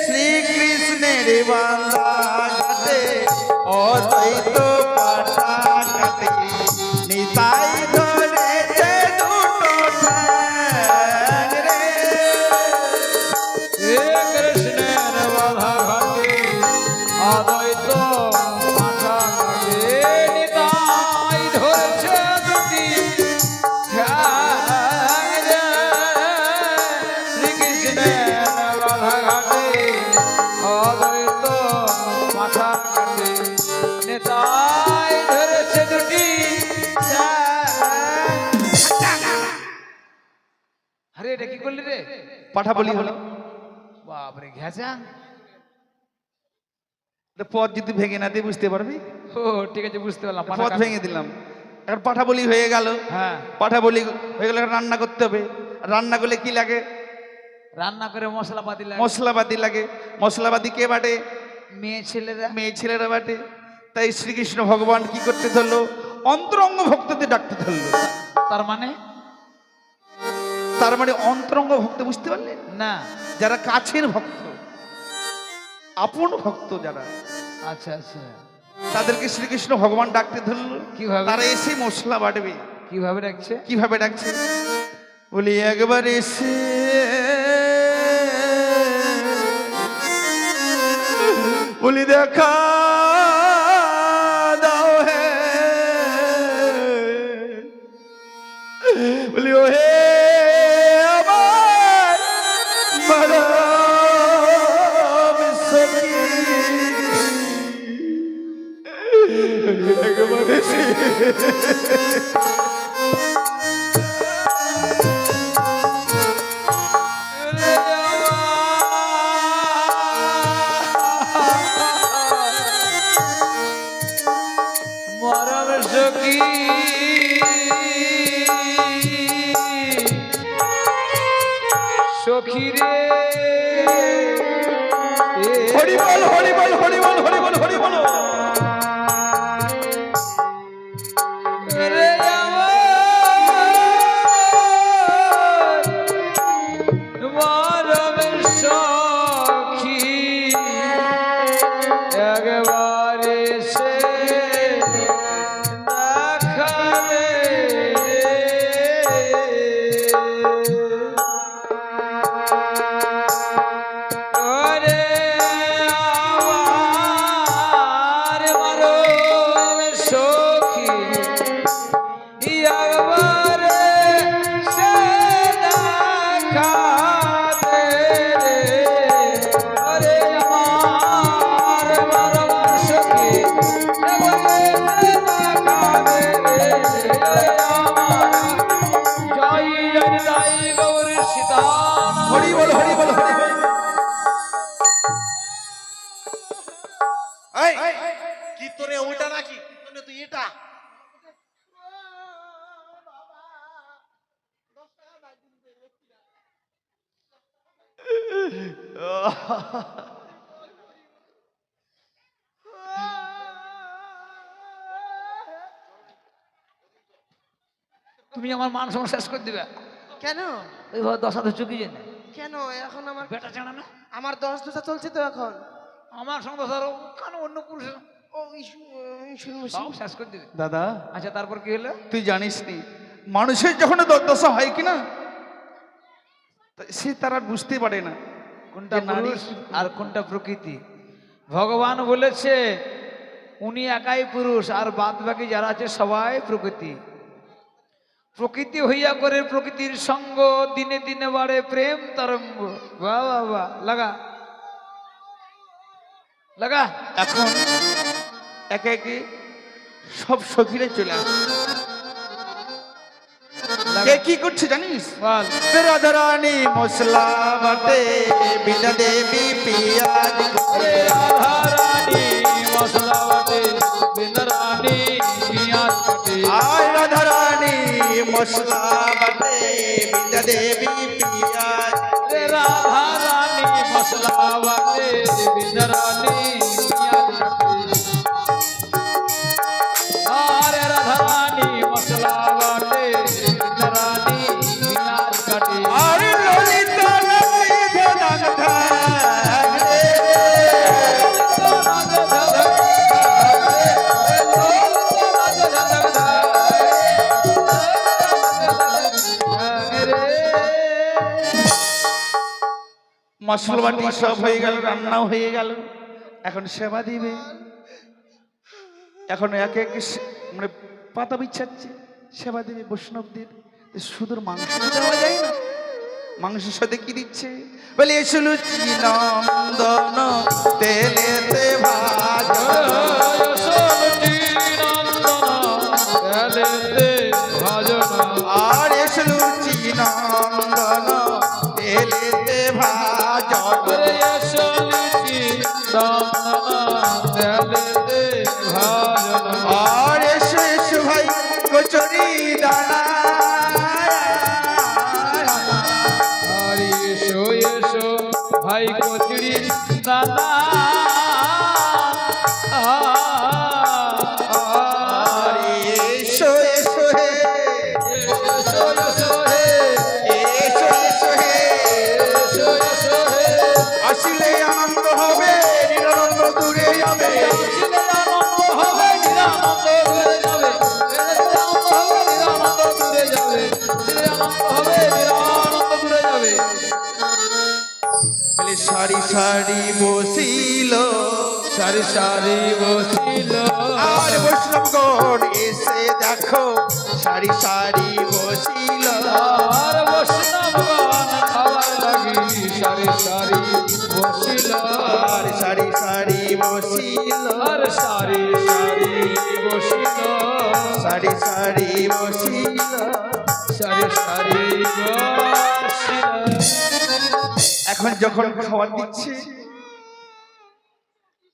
শ্রীকৃষ্ণের বান্দা ঘাটে অদ্বৈত পাঠান কাটে, নিতাই ধরেছে দুটো ঠ্যাং রে। হে কৃষ্ণের বাধা ঘাটে অদ্বৈত মাথা ঘাটে, নিতাই ধরেছে দুটি ঠ্যাং রে। শ্রীকৃষ্ণের বাধা ঘাটে অদ্বৈত মাথা ঘাটে, নিতাই ধরেছে দুটি ঠ্যাং। আরে এটা কি করলি রে? পাঠা বলি হলো। বাপরে, ঘেঁচা। পথ যদি ভেঙে না দিয়ে বুঝতে পারবি। ও ঠিক আছে, বুঝতে পারলাম। পথ ভেঙে দিলাম। এখন পাঠা বলি হয়ে গেল। হ্যাঁ, পাঠা বলি হয়ে গেলে রান্না করতে হবে। রান্না করলে কি লাগে? রান্না করে মশলাপাতি লাগে। মশলাপাতি লাগে। মশলাপাতি কে বাটে? মেয়ে ছেলেরা। মেয়ে ছেলেরা বাটে। তাই শ্রীকৃষ্ণ ভগবান কি করতে ধরলো? অন্তরঙ্গ ভক্তদের ডাকতে ধরলো। তার মানে? তার মানে অন্তরঙ্গ ভক্ত, বুঝতে পারলেন? না। যারা কাছের ভক্ত, আপন ভক্ত যারা, আচ্ছা আচ্ছা, তাদেরকে শ্রীকৃষ্ণ ভগবান ডাকতে ধরলো। কিভাবে? তারা এসে মশলা বাটবে। কিভাবে রাখছে? কিভাবে ডাকছে? বলি একবার এসে বলি দেখা দাও হে, বলি ও হে আমার মরম সখী, একবার এসে মরম সখী সখী রে, হরি বল হরি বল হরি বল হরি বল হরি বল। রে আমার মরম সখী একবার এসে দেখা রে। ওরে আমার সীতানাথ। হরি বল হরি বল হরি বল। এই, কি তোরে ওইটা নাকি তোরে তুই এটা তুমি আমার মান সম্মান শেষ করে দিবে কেন ওইভাবে 10,000 চুকি জেনে কেন এখন আমার বেটা জানা না আমার 10 দশা চলছে তো এখন আমার সঙ্গে 10,000 ওখানে অন্য পুরুষের ও শুনবো সব শেষ করে দিবে। দাদা আচ্ছা তারপর কি হলো? তুই জানিস নি মানুষের যখন দশা হয় কিনা সে তারা বুঝতে পারে না কোনটা যে নারী- পুরুষ আর কোনটা প্রকৃতি। ভগবান বলেছে উনি একাই পুরুষ আর বাদ বাকি যারা আছে সবাই প্রকৃতি। প্রকৃতি হইয়া করে প্রকৃতির সঙ্গ দিনে দিনে বাড়ে প্রেম তরঙ্গ। বাহ বাহ বাহ, লাগা লাগা। এখন একে একে সব সখীরে চলে আসে। কে কি করছে জানিস? বল। রাধারানী মশলা বাটে বিনা দেবী পিয়াজ রে রাধা রানী মশলা বাটে বিনা রানী পিয়াজ কাটে। আয় রাধারানী মশলা বাটে বিনা দেবী পিয়াজ রে রাধা রানী মশলা বাটে বিনা রানী পিয়াজ কাটে। আরে রাধা রানী মশলা বাটে বিনা রানী পিয়াজ কাটে। আর ললিতা ললিতা নাগধা রে মশলা বাটি সব হয়ে গেল, রান্নাও হয়ে গেল, এখন সেবা দিবে। এখন একে একে মানে পাতা বিছাচ্ছে, সেবা দেবে বৈষ্ণবদের। সুদূর মাংস দেওয়া যায় না, মাংসের সাথে কি দিচ্ছে বলে এসো লুচি নন্দন তেলেতে ভাজা আর এসো লুচি নন্দন তেলেতে ভাজা আর এসো এসো ভাই কচুরি দানা ভাই কচুরি দাদা আর এসো এসো হে এসো এসো হে আসলে আনন্দ হবে নিরানন্দ দূরে যাবে বলে সারি সারি বসিল সারি সারি বসিল আর বৈষ্ণবগণ এসে দেখো সারি সারি বসিল আর বৈষ্ণবগণ খাবার লাগি সারি সারি বসিল আর সারি সারি বসিল আর সারি সারি বসিল সারি সারি বসিল সারি সারি বসিল। এখন যখন খাবার দিচ্ছে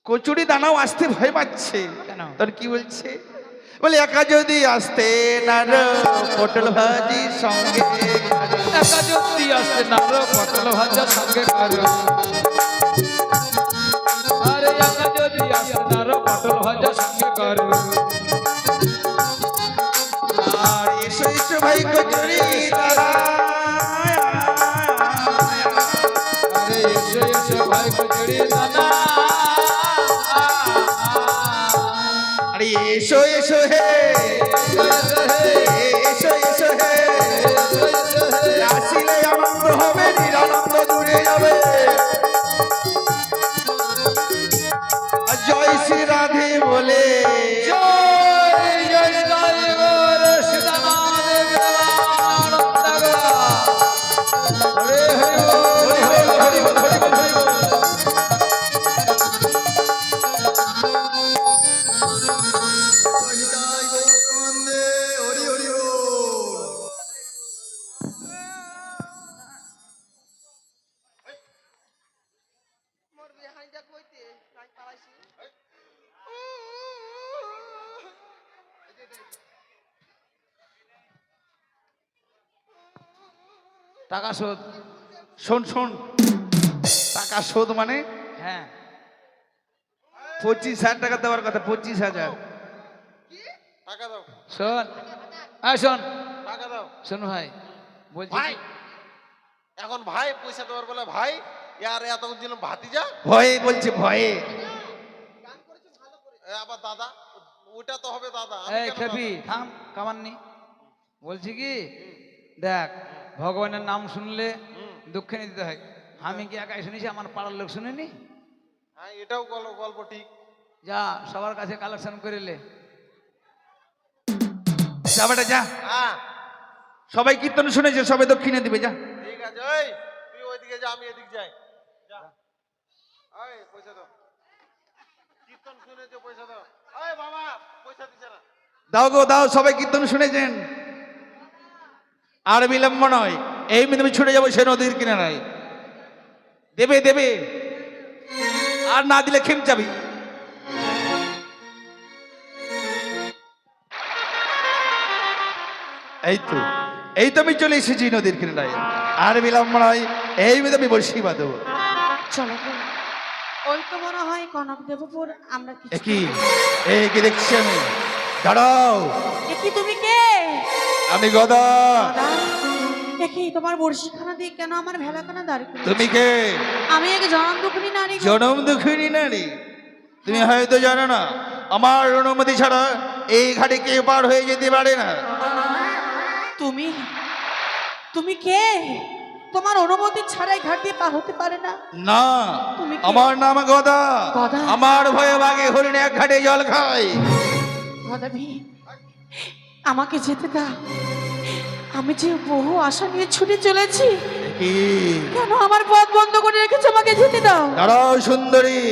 কচুরি দানাও আসতে ভয় পাচ্ছে। কেন? তোর কি বলছে বলে একা যদি আসতে না রে পটল ভাজি সঙ্গে একা যদি আসতে না রো পটল ভাজা সঙ্গে করো আরে একা যদি আসতে না রো পটল ভাজা সঙ্গে করো আর এসো এসো ভাই কচুরি দানা আরে এসো এসো ভাই কচুরি দানা আরে এসো এসো হে এসো এসো হে আসিলে আনন্দ হবে নিরানন্দ দূরে যাবে আর জয় শ্রী রাধে বলে জয় জয় জয় গৌর সীতানাথ প্রেমানন্দ হরে হরে হরি হরি বল, হরি বল, হরি বল, হরি বল। হরিদাই গৌর টাকা শোধ। শোন শোন, টাকা শোধ মানে হ্যাঁ 25,000 টাকা দেওয়ার কথা, 25,000। টাকা দাও, শোন, হ্যাঁ শোন, টাকা দাও। শোন ভাই, বলছি ভাই কি- এখন ভাই পয়সা দেওয়ার বলে ভাই, আর এতদিন ভাতিজা, ভয়ে বলছে, ভয়ে। আবার দাদা, ওটা তো হবে দাদা। আমি এই কেন খেপি থাম, কামাননি। বলছি কি, দেখ ভগবানের নাম শুনলে দক্ষিণে দিতে হয়। আমি কি একাই শুনেছি, আমার পাড়ার লোক শুনেনি? দাদা? হ্যাঁ এটাও গল্প ঠিক। যা সবার কাছে কালেকশন করিলে। যা বেটা যা, হ্যাঁ সবাই কীর্তন শুনেছে, সবাই দক্ষিণে দিবে, যা। ঠিক আছে, ওই তুই ওইদিকে যা, আমি এদিক যাই। যা, ওই পয়সা দাও। কীর্তন শুনেছে, পয়সা দাও। ওই বাবা পয়সা দিছে না। দাও গো দাও, সবাই কীর্তন শুনেছেন। আর বিলম্ব নয়, এই মেয়ে তুমি ছুটে যাবো সে নদীর কিনারায়। দেবে দেবে, আর না দিলে খেম যাবি। এই তো আমি চলে এসেছি নদীর কিনারায়। আর বিলম্ব নয়, এই মেয়ে আমি বসি বাঁধবো। চলো গো। ওই তো মনে হয় কনক দেবপুর, আমরা কিছু কি এই কি দেখছি আমি? দাঁড়াও, কি তুমি কে? আমি গদা। দাদা, দেখি তোমার বর্ষিখানা দিয়ে কেন আমার ভেলাখানা দাঁড় করে? তুমি কে? আমি এক জনম দুঃখিনী নারী গো। জনম দুঃখিনী নারী। তুমি হয়তো জানো না, আমার অনুমতি ছাড়া এই ঘাটে কেউ পার হয়ে যেতে পারে না। তুমি তুমি কে? তোমার অনুমতি ছাড়াই ঘাট দিয়ে পার হতে পারে না? না, তুমি কে? আমার নাম গদা। গদা? আমার ভয়ে বাগে হরিণ এক ঘাটে জল খায়। গদাবি, আমাকে যেতে দাও। আমি যে বহু আশা নিয়ে ছুটে চলেছি, কি কেন আমার পথ বন্ধ করে রেখেছো? আমাকে যেতে দাও। দাঁড়াও সুন্দরী,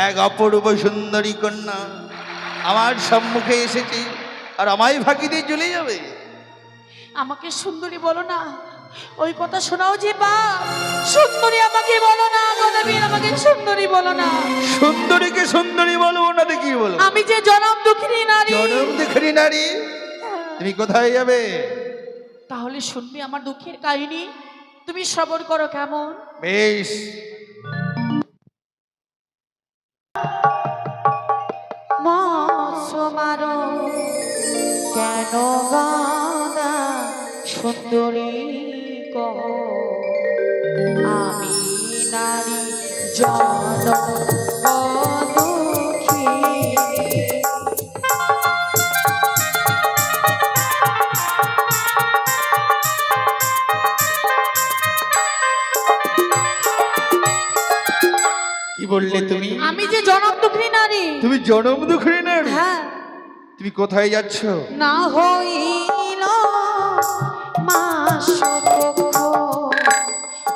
এক অপরূপ সুন্দরী কন্যা আমার সম্মুখে এসেছে, আর আমায় ফাঁকি দিয়ে চলে যাবে? আমাকে সুন্দরী বলো না, ওই কথা শোনাও যে বাপ। সুন্দরী আমাকে বলো না গদাবি, আমাকে সুন্দরী বলো না। সুন্দরীকে সুন্দরী বলবো না তো কি বলবো? আমি যে জনম দুঃখিনী নারী। জনম দুঃখিনী নারী, তুমি কোথায় যাবে? তাহলে শুনবি আমার দুঃখের কাহিনী, তুমি শ্রবণ করো কেমন? বেশ। মৎস্য মারো কেন গদা, সুন্দরী কহ আমি নারী জনম দুঃখিনী। কি বললে তুমি? আমি যে জনম দুঃখিনী নারী। তুমি জনম দুঃখিনী নারী? হ্যাঁ। তুমি কোথায় যাচ্ছ? না হইল মাস পক্ষ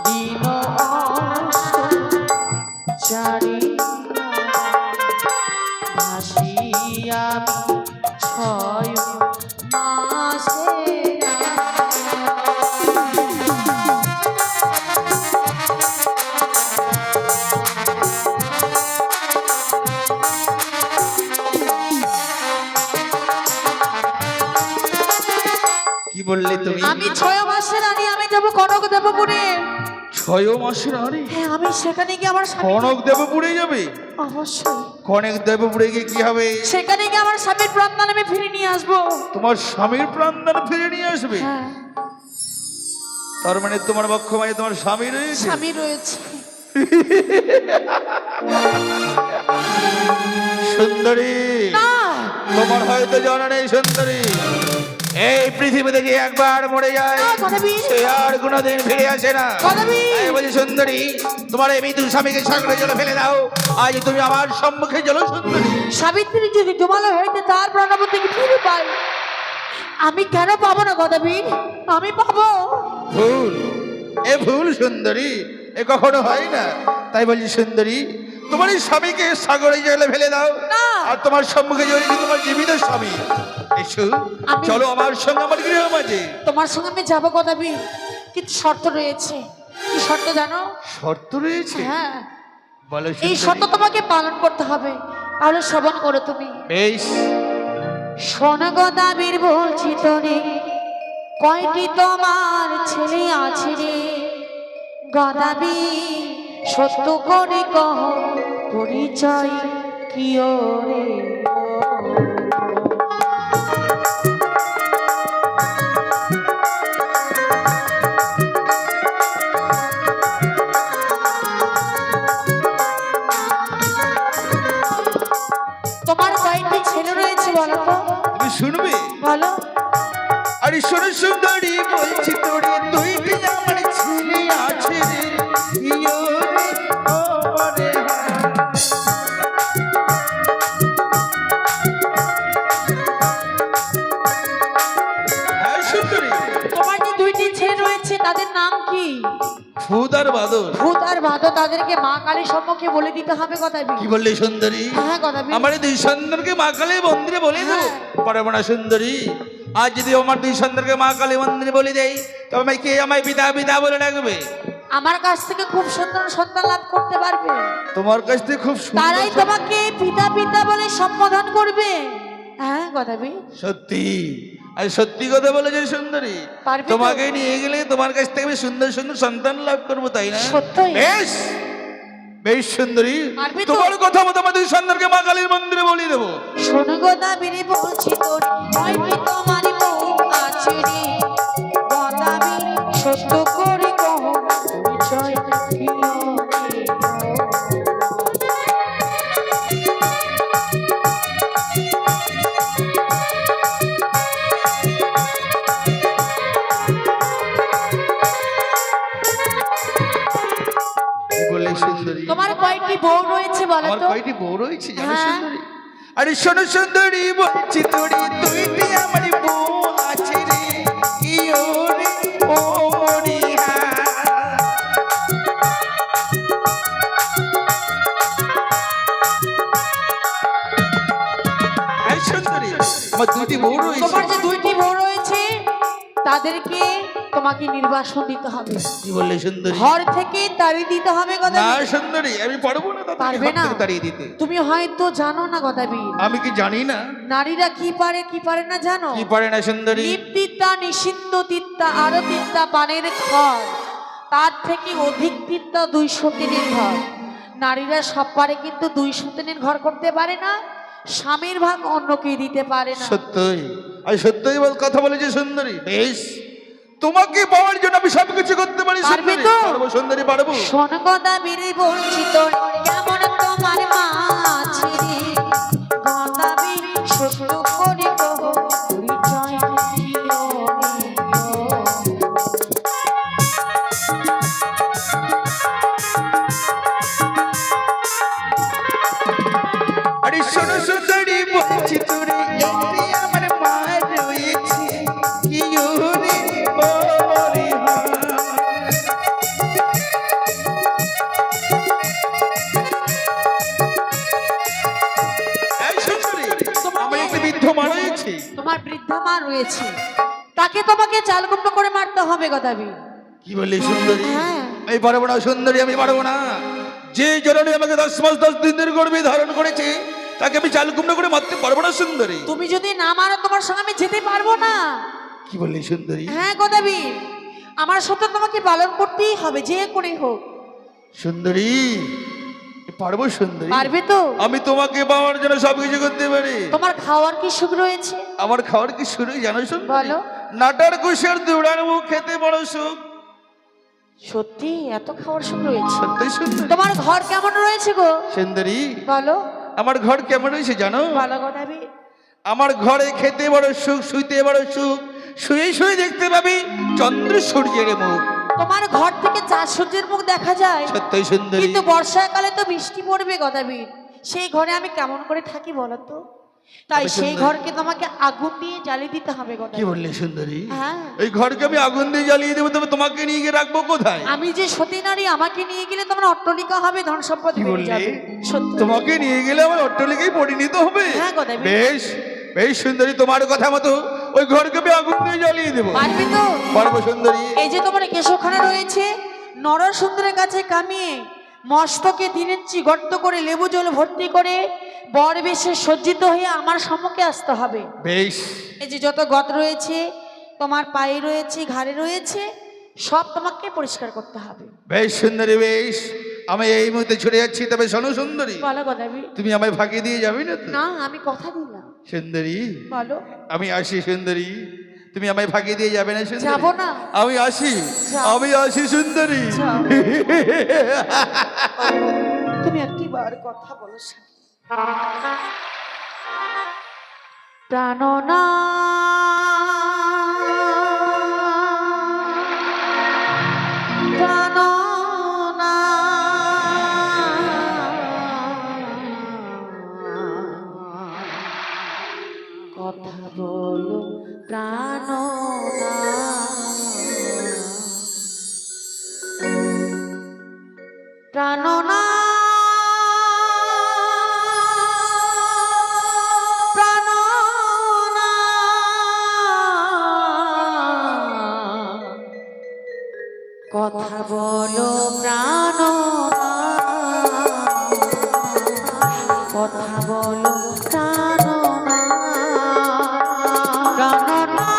দিন চারি ভাসি আমি 6 মাসে। কি বললে তুমি? আমি 6 মাসের রানী, আমি যাবো কনক দেবপুরে। 6 মাসের নারী? হ্যাঁ, আমি সেখানে গিয়ে আমার স্বামী। কনক দেবপুরে যাবে? অবশ্যই। কনক দেবপুরে গিয়ে কি হবে? সেখানে গিয়ে আমার স্বামীর প্রাণদান আমি ফিরে নিয়ে আসবো। তোমার স্বামীর প্রাণদান ফিরে নিয়ে আসবে? হ্যাঁ, তার মানে তোমার পক্ষ মানে তোমার স্বামী রয়েছে? স্বামী রয়েছে। সুন্দরী, না, তোমার হয়তো জানা নেই সুন্দরী, এই পৃথিবীতে যে একবার মরে যায় না গদাবি, সে আর কোনোদিন ফিরে আসে না। গদাবি। তাই বলছি সুন্দরী, তোমার এই মৃত্যু স্বামীকে সাগরে জলে ফেলে দাও। আজ তুমি আমার সম্মুখে চলো সুন্দরী। সাবিত্রী যদি ডুবালো হইতে তার প্রাণবন্তী ফিরে পাই, আমি কেন পাবো না গদাবীর? আমি পাবো। ভুল, এ ভুল সুন্দরী, এ কখনো হয় না। তাই বলছি সুন্দরী, তোমার এই স্বামীকে সাগরে জলে ফেলে দাও, না। আর তোমার সম্মুখে জড়িয়ে তোমার জীবিত স্বামী। এসো, চলো আমার সঙ্গে আমার গৃহ মাঝে। তোমার সঙ্গে আমি যাবো গদাবীর, কিন্তু শর্ত রয়েছে। কি শর্ত জানো? শর্ত রয়েছে? হ্যাঁ, বলো এই সুন্দরী। শর্ত তোমাকে পালন করতে হবে, তাহলে শ্রবণ করো তুমি। বেশ। শোন গদাবীর বলছি তোরে, কয়টি তোমার গদাবি সত্য করে কহ পরিচয় কি রে তোমার কয়টি ছেলে রয়েছে বলো তো? তুমি শুনবে? বলো। আরে শোনো সুন্দরী বলছি তোরে তুই কি আমার ছেলে আছে রে ইয়ো রে ও রে হ্যাঁ সুন্দরী তোমার যে দুইটি ছেলে রয়েছে তাদের নাম কি? ভূত আর বাদর। ভূত আর ভাদর, তাদেরকে মা কালীর সম্মুখে বলে দিতে হবে গদাবি। কি বললে সুন্দরী? হ্যাঁ গদাবি। আমার এই দুই সন্তানকে মা কালী মন্দিরে বলে দেবো? হ্যাঁ। পারবো না সুন্দরী। আজ যদি আমার দুই সন্তানকে মা কালী মন্দিরে বলে দেয় তবে আমায় কে আমায় পিতা পিতা বলে ডাকবে? আমার কাছ থেকে খুব সুন্দর সন্তান লাভ করতে পারবে, তোমার কাছ থেকে খুব সুন্দর তারাই তোমাকে পিতা পিতা বলে সম্বোধন করবে। হ্যাঁ গদাবি। সত্যি আর সত্যি কথা বলেছে সুন্দরী। পারবে তো? তোমাকে নিয়ে গেলে তোমার কাছ থেকে আমি সুন্দর সুন্দর সন্তান লাভ করবো, তাই না? সত্যই। বেশ বেশ সুন্দরী, পারবে তো? তোমার কথা মতো আমাদের সন্তানকে মা কালীর মন্দিরে বলে দেবো। শোনো গদাবি রে বলছি তোর কয়টি তোমার বউ আছে রে গদাবি সত্য করে কহ পরিচয় কি রে। কি বললে সুন্দরী? তোমার কয়টি বউ রয়েছে বলো আমার তো? কয়টি বউ রয়েছে জানো হ্যাঁ। সুন্দরী? আরে শোনো সুন্দরী বলছি তোরে তুই কি আমার বউ আছে রে ইয়ো রে ও মরি হ্যাঁ সুন্দরী, আমার দুটি বউ রয়েছে। তোমার যে দুইটি বউ রয়েছে তাদেরকে তোমাকে নির্বাসন দিতে হবে, কি বললে সুন্দরী? ঘর থেকে তাড়িয়ে দিতে হবে না গদাবি। সুন্দরী, আমি পারবো না তাদেরকে পারবে ঘর না? থেকে তাড়িয়ে দিতে। তুমি হয়তো জানো না গদাবি, আমি কি জানি না? নারীরা কি পারে না জানো? কি পারে না সুন্দরী? লিপ্তিত্তা নিষিদ্ধ তিত্তা আরো তিত্তা পানের ঘর, তার থেকে অধিক তিত্তা 200 দিনের ঘর। নারীরা সব পারে কিন্তু 200 দিনের ঘর করতে পারে না, স্বামীর ভাগ অন্যকে দিতে পারে না। সত্যই আর সত্যই বল কথা বলেছে সুন্দরী। বেশ, তোমাকে পাওয়ার জন্য আমি সবকিছু করতে পারি পারবে সুন্দরী। তো? পারবো সুন্দরী, পারবো। শোন গদাবি রে বলছি তোর কেমন তোমার মা আছে রে গদাবি সত্য করে কহ পরিচয় কি রে। আরে শোনো সুন্দরী বলছি তোরে একটি আমার মা রয়েছে ইয়ো রে ও রে এই সুন্দরী, আমার একটি বৃদ্ধ মা রয়েছে। তোমার বৃদ্ধা মা রয়েছে, তাকে তোমাকে চালকুম্ব করে মারতে হবে গদাবি। কি বললি সুন্দরী? হ্যাঁ। আমি পারবো না সুন্দরী, আমি পারবো না। যে জননী আমাকে 10 মাস 10 দিনের গর্ভে ধারণ করেছে তাকে আমি চালকুমড়া করে মারতে পারবো না সুন্দরী। তুমি যদি না মারো তোমার সঙ্গে আমি যেতে পারবো না। কি বললি সুন্দরী? হ্যাঁ গদাবি, আমার সাথে তোমাকে পালন করতেই হবে যে করে হোক। সুন্দরী পারবো সুন্দরী, পারবে তো? আমি তোমাকে পাওয়ার জন্য সবকিছু করতে পারি। তোমার খাওয়ার কি সুখ রয়েছে? আমার খাওয়ার কি শুরু জানো সুন্দরী? বলো। নাটার কুশের দুড়ার মুখ খেতে বড় সুখ। সত্যি এত খাওয়ার সুখ রয়েছে? সত্যি সুন্দরী। তোমার ঘর কেমন রয়েছে গো? সুন্দরী বলো। আমার ঘর কেমন রয়েছে জানো? ভালো গদাবি। আমার ঘরে খেতে বড় সুখ, শুইতে বড় সুখ, শুয়ে শুয়ে দেখতে পাবি চন্দ্র সূর্যের মুখ। তোমার ঘর থেকে চাঁদ সূর্যের মুখ দেখা যায়, সত্যই সুন্দরী। কিন্তু বর্ষাকালে তো বৃষ্টি পড়বে গদাবি, সেই ঘরে আমি কেমন করে থাকি বলো তো? তাই তবে সেই সুন্দরী- ঘরকে তোমাকে আগুন দিয়ে জ্বালিয়ে দিতে হবে কি গদাবি। বললে সুন্দরী? হ্যাঁ। এই ঘরকে আমি আগুন দিয়ে জ্বালিয়ে দেবো, তবে তোমাকে নিয়ে গিয়ে রাখবো কোথায়? আমি যে সতী নারী, আমাকে নিয়ে গেলে তোমার অট্টালিকা হবে, ধন সম্পদ কি বেড়ে বললি? যাবে। সত্যি। তোমাকে নিয়ে গেলে আমার অট্টালিকায় পরিণত হবে। হ্যাঁ গদাবি। বেশ বেশ সুন্দরী, তোমার কথা মতো ওই ঘরকে আমি আগুন দিয়ে জ্বালিয়ে দেবো। পারবে তো? পারবো সুন্দরী। এই যে তোমার কেশখানা রয়েছে, নরসুন্দরের কাছে কামিয়ে মস্তকে 3 ইঞ্চি গর্ত করে লেবু জল ভর্তি করে বর বেশে সজ্জিত হয়ে আমার সম্মুখে আসতে হবে। বেশ এই যে যত গত রয়েছে, তোমার পায়ে রয়েছে, ঘাড়ে রয়েছে, সব তোমাকে পরিষ্কার করতে হবে। বেশ সুন্দরী, বেশ। আমি এই মুহূর্তে ছুটে যাচ্ছি, তবে শোনো সুন্দরী, বলো গদাবি। তুমি আমায় ফাঁকি দিয়ে যাবে না তো? না, আমি কথা দিলাম। সুন্দরী, বলো। আমি আসি সুন্দরী, তুমি আমায় ফাঁকি দিয়ে যাবে না সুন্দরী? যাবো না। আমি আসি, যাও। আমি আসি সুন্দরী। যাও। তুমি একটিবার কথা বলো প্রাণনা প্রাণনা কথা বলো প্রাণনা প্রাণনা প্রাণনা কথা বলো প্রাণনা কথা বলো প্রাণনা প্রাণনা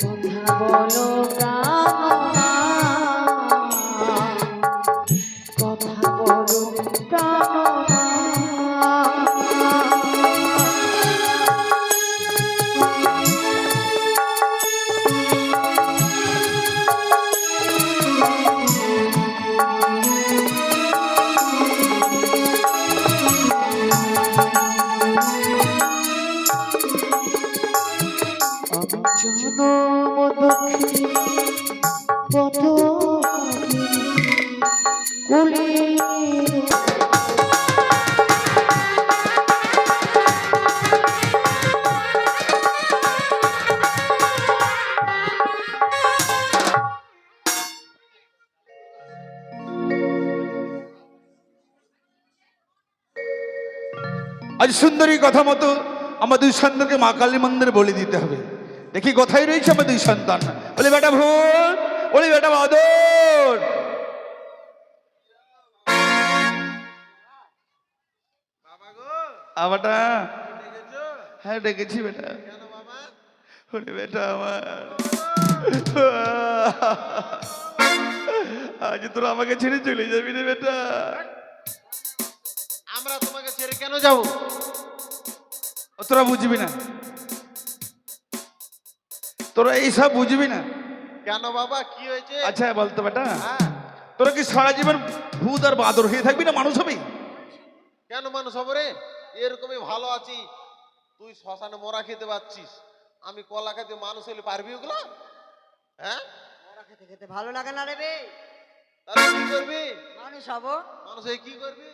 কথা বলো প্রাণনা কথা বলো প্রাণনা জনম দক্ষিণে পথ কুলে আজ সুন্দরী কথা মতো আমার দুই সন্তানকে মা কালী মন্দিরে বলি দিতে হবে। দেখি কোথায় রয়েছে আমার দুই সন্তান। বলি বেটা ভুল, বলি বেটা বাদর। আবাটা হ্যাঁ ডেকেছি বেটা। বলি বেটা আমার, আজ তোরা আমাকে ছেড়ে চলে যাবি রে বেটা। আমরা তোমাকে ছেড়ে কেন যাব? তোরা বুঝবি না, তোরা এইসব বুঝবি না। কেন বাবা, কি হয়েছে? আচ্ছা বলতো বেটা, হ্যাঁ, তোরা কি সারা জীবন ভূত আর বাদর হয়ে থাকবি না মানুষ হবি? কেন মানুষ হবো রে? এরকমই ভালো আছি। তুই শ্মশানে মরা খেতে পাচ্ছিস, আমি কলা খেতে মানুষ হলে পারবি ওগুলা? হ্যাঁ, ওরা খেতে খেতে ভালো লাগে না রে বে। তাহলে কি করবি? মানুষ হবো। মানুষ হয়ে কি করবি?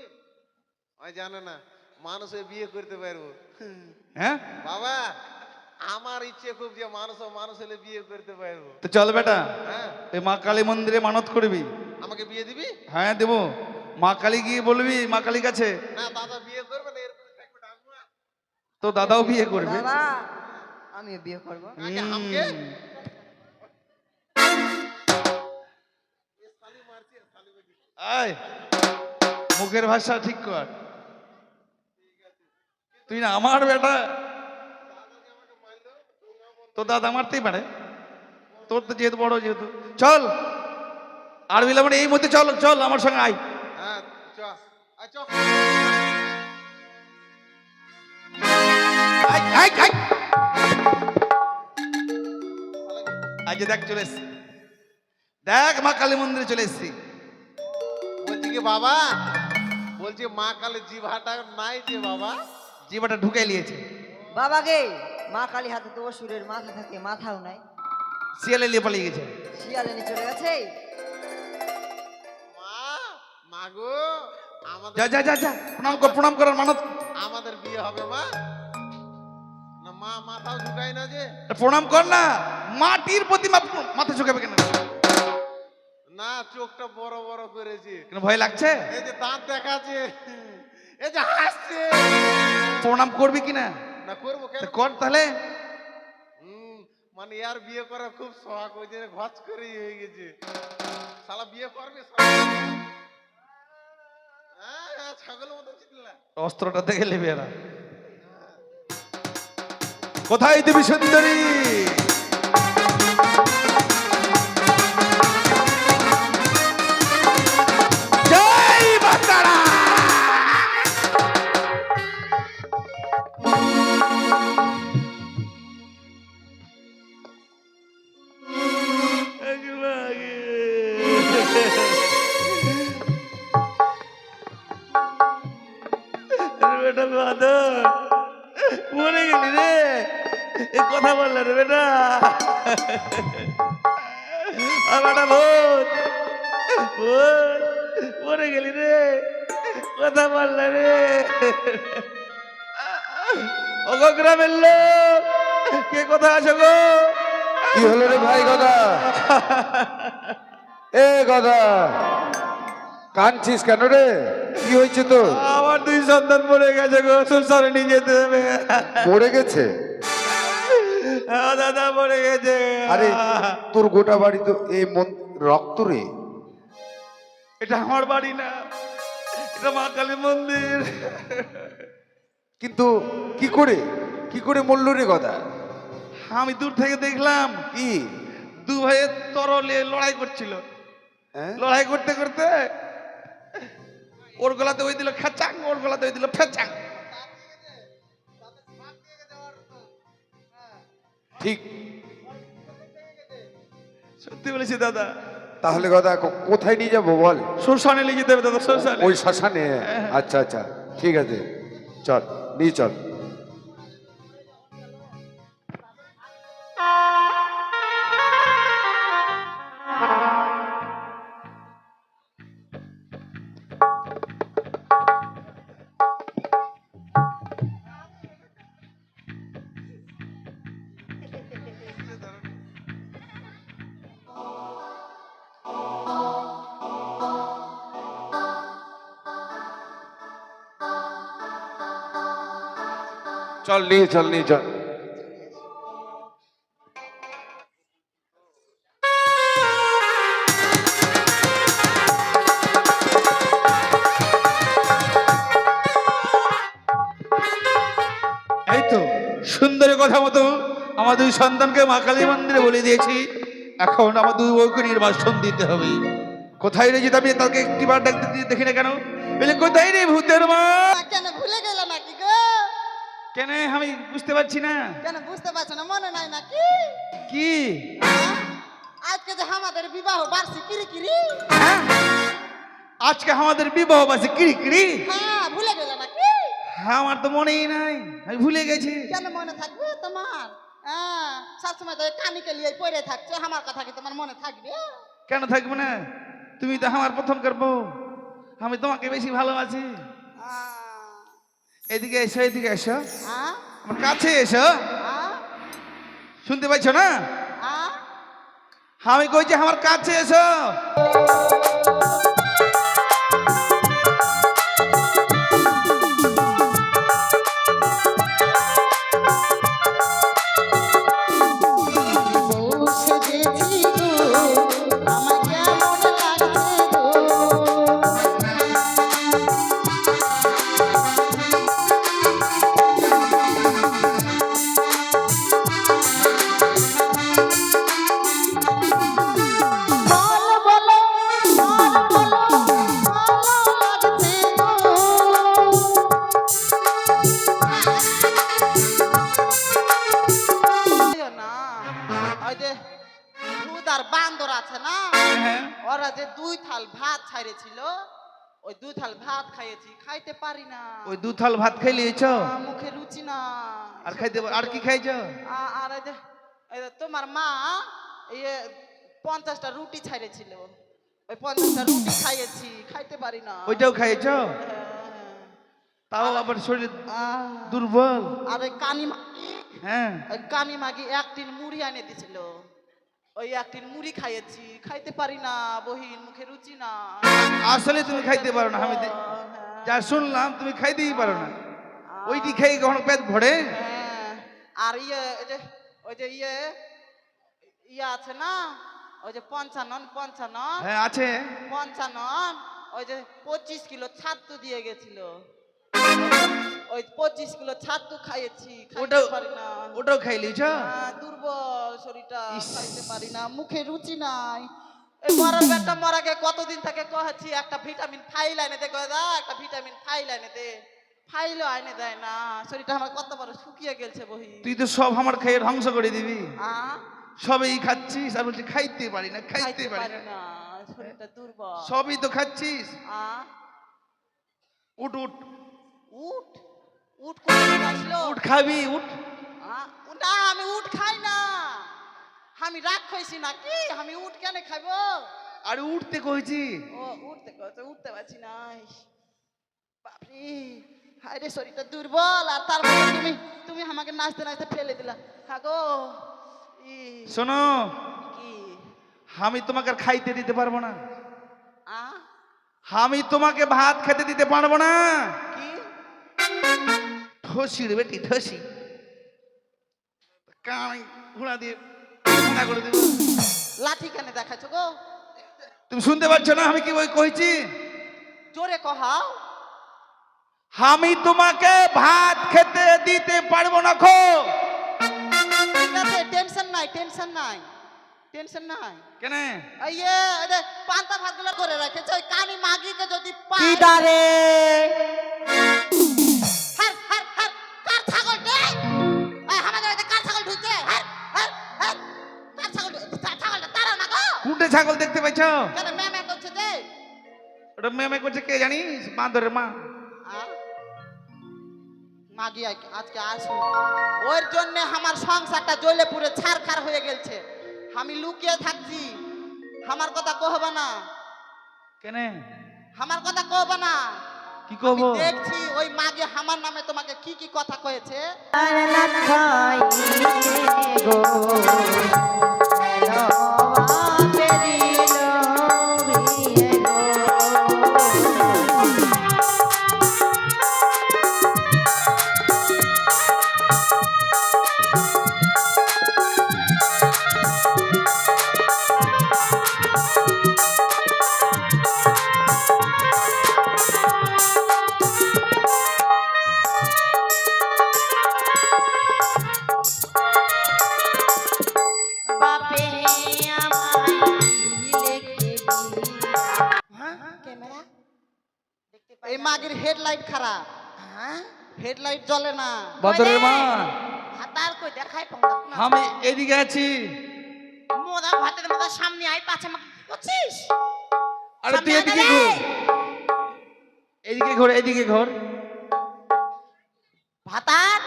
আমি জানে না, মানুষ হয়ে বিয়ে করতে পারবো। হ্যাঁ বাবা, আমার ইচ্ছে খুব যে মানুষ হলে বিয়ে করতে পারবো। তো চল বেটা, হ্যাঁ, এই মা কালী মন্দিরে মানত করবি। আমাকে বিয়ে দিবি? হ্যাঁ দেবো। মা কালী গিয়ে বলবি মা কালীর কাছে না দাদা বিয়ে করবে না, এরকম থাকবে ডাকবো না। তো দাদাও বিয়ে করবে। বাবা, আমি বিয়ে করবো। আগে আমাকে আয়, মুখের ভাষা ঠিক কর। তুই না আমার বেটা, তো দাদা মারতেই পারে। তোর তো যেহেতু বড়, যেহেতু চল আর বিলা মানে এই মধ্যে চল চল আমার সঙ্গে আয়। হ্যাঁ চ, আয় চ। আয়, আয়, আয়। আজ দেখ চলে এসছি, দেখ মা কালী মন্দিরে চলে এসছি। বলছি কি বাবা, বলছি মা কালে জিভাটা নাই যে বাবা। জিবাটা ঢুকাই নিয়েছে। বাবা গে, মা কালী হাতে তো অসুরের মাথা থাকে, মাথাও নাই। শিয়ালে নিয়ে পালিয়ে গেছে। শিয়ালে নিয়ে চলে গেছে। মা, মাগো, আমাদের যা যা যা যা, প্রণাম কর, প্রণাম করার মানত। আমাদের বিয়ে হবে মা? না মা মাথাও ঝুঁকায় না যে? প্রণাম কর না, মাটির প্রতিমা মাথা ঝুঁকাবে কেন? না, চোখটা বড় বড় করেছে। কেন ভয় লাগছে? এই যে দাঁত দেখাচ্ছে, এই যে হাসছে। প্রণাম করবি কিনা? না করবো কেন? তা কর তাহলে। মানে ইয়ার বিয়ে করা খুব শখ, ওই যে ঘচ করেই হয়ে গেছে। শালা বিয়ে করবে শালা? হ্যাঁ? ছাগলের মতো চিল্লা। অস্ত্রটা দেখে নেবে এরা। কোথায় দেবী সুন্দরী? জয় মা তারা! বেটা বাদর মরে গেলি রে, এ কথা বললে রে বেটা। বেটা ভূত ভূত মরে গেলি রে, কথা বললে রে। ওগো গ্রামের লোক, কে কোথায় আছো গো? কি হলো রে ভাই গদা? এ গদা, কাঁদছিস কেন রে? কি হয়েছে তোর? আমার দুই সন্তান মরে গেছে গো, সংসারে নিয়ে যেতে হবে। মরে গেছে? দাদা মরে গেছে। আরে তোর গোটা বাড়ি তো এই রক্ত রে। এটা আমার বাড়ি না, এটা মা কালী মন্দির। কিন্তু কি করে মরল রে গদা? আমি দূর থেকে দেখলাম কি? দু ভাইয়ের তরলে লড়াই করছিল। হ্যাঁ? লড়াই করতে করতে ওর গলাতে ওই দিল খেচাং, ওর গলাতে ওই দিল ফেচাং। ঠিক। সত্যি বলেছি দাদা। তাহলে গদা কোথায় নিয়ে যাবো বল? শ্মশানে নিয়ে যেতে হবে দাদা, শ্মশানে। ওই শ্মশানে? আচ্ছা আচ্ছা, ঠিক আছে, চল নিয়ে চল। চল নিয়ে চল নিয়ে চল। এই তো সুন্দরের কথা মতো আমার দুই সন্তানকে মা কালী মন্দিরে বলে দিয়েছি। এখন আমার দুই বউকে নির্বাসন দিতে হবে। কোথায় রে যেতে আমি তাকে একটিবার ডাকতে দেখি না কেন? বলে কোথায় রে ভূতের মা? কেন ভুলে গেল নাকি গো? কেন আমি বুঝতে পারছি না। কেন বুঝতে পারছো না? মনে নাই নাকি? কি? আজকে যে আমাদের বিবাহ বার্ষিকী কিরি। হ্যাঁ? আজকে আমাদের বিবাহ বাসে কিরি কিরি। হ্যাঁ, ভুলে গেল নাকি? আমার তো মনেই নাই, আমি ভুলে গেছি। কেন মনে থাকবে তোমার? হ্যাঁ, সবসময় তো কানিকে লিয়ে পড়ে থাকছো, আমার কথা কি তোমার মনে থাকবে? কেন থাকবো না? তুমি তো আমার প্রথম করবো, আমি তোমাকে বেশি ভালোবাসি। এদিকে এসো, এদিকে এসো, আমার কাছে এসো। শুনতে পাইছো না? আমি কইছি আমার কাছে এসো। বান্দর আছে না, হ্যাঁ। ওরা যে 2 থাল ভাত ছাইরেছিল, ওই 2 থাল ভাত খাইয়েছি, খাইতে পারি না। ওই দু থাল ভাত খাই লিয়েছো? মুখে রুচি না। আর খাইতে আর কি খাইছো? আর এই যে তোমার মা এই 50টা রুটি ছাইরেছিল, ওই 50টা রুটি খাইয়েছি, খাইতে পারি না। ওইটাও খাইছো? তাও আবার শরীর দুর্বল। আর ওই কানি মাগি, হ্যাঁ, ওই কানি মাগি 1 টিন মুড়ি এনে দিছিল, ওই 1 টিন মুড়ি খাইয়েছি, খাইতে পারি না বহিন, মুখে রুচি না। আসলে তুমি খাইতে পারো না, আমি যা শুনলাম তুমি খাইতেই পারো না। ওইটি খাই কখনো পেট ভরে? হ্যাঁ, আর ওই যে ইয়ে আছে না, ওই যে 55 হ্যাঁ আছে। 55 ওই যে 25 কিলো ছাতু দিয়ে গেছিল, ওই 25 কিলো ছাতু খাইয়েছি, খাইতে ওটাও- পারি না। ওটাও খাইলিছ? দুর্বল শরীরটা, ইস। খাইতে পারি না, মুখে রুচি নাই। এই মরার বেটা মরাকে কতদিন থেকে কহেছি একটা ভিটামিন ফাইল এনে দে, গদা একটা ভিটামিন ফাইল এনে দে, ফাইলও এনে দেয় না। শরীরটা আমার কত বড় শুকিয়ে গেছে বহি। তুই তো সব আমার খেয়ে ধ্বংস করে দিবি। আ সবই খাচ্ছিস আর বলছি খাইতে পারি না, খাইতে খাইতে পারি পারি না। না, শরীরটা দুর্বল। সবই তো খাচ্ছিস। আ উঠ উঠ উঠ উঠ করে আসলো। উঠ, খাবি উঠ। না আমি উঠ খাই না, আমি রাগ খাইছি নাকি, আমি উঠ কেন খাইবো? আরে উঠতে কইছি। ও উঠতে কইছে, উঠতে পারছি না। বাপরে, হায় রে শরীরটা দুর্বল, আর তারপরে তুমি তুমি আমাকে নাচতে নাচতে ফেলে দিলা। হাগো শোনো, কি আমি তোমাকে আর খাইতে দিতে পারবো না। আ আমি তোমাকে ভাত খেতে দিতে পারবো না। কি ঠসি রে বেটি, ঠসি কান ঘোড়া দিয়ে ভাঙা করে দেবো। লাঠি কেন দেখাচ্ছ গো? তুমি শুনতে পাচ্ছ না আমি কি ওই কইছি? জোরে কহাও। আমি তোমাকে ভাত খেতে দিতে পারবো না খো। ঠিক আছে, টেনশন নাই, টেনশন নাই, টেনশন নাই। কেন? আইয়ে আরে পান্তা ভাতগুলো করে রেখেছে, ওই কানি মাগিকে যদি পাই। কিদারে হার হার হার, কার ছাগল রে? এই আমাদের বাড়িতে কার ছাগল ঢুকছে? হার হার হার, কার ছাগল? ছাগলটা তারা না গো। কুটে ছাগল দেখতে পাচ্ছ? কেন ম্যামে করছে যে? ওটা মেমে করছে কে জানিস? বাঁদরের মা। আ? মাগি আজকে আসু, ওর জন্য আমার সংসারটা জ্বলে পুড়ে ছারখার হয়ে গেছে। আমি লুকিয়ে থাকছি, আমার কথা কহবা না, কেন? আমার কথা কহবা না। কি আমি কব? দেখছি ওই মাগে আমার নামে তোমাকে কি কি কথা কয়েছে। আর না খাইতে গো লওয়া পেরিল বিয়ে গো বাপে আমায় লিখে ক্যামেরা দেখতে পাই এই মাগের হেডলাইট খারাপ, হ্যাঁ হেডলাইট জ্বলে না। বাঁদরের মা, হাতার কই দেখাই পাও না। আমি এদিকে আছি। মোদা ভাতের মোদা সামনে আই, পাছে আমাকে কি করছিস? আরে তুই এদিকে ঘোর, এদিকে ঘোর, এদিকে ঘোর। ভাতার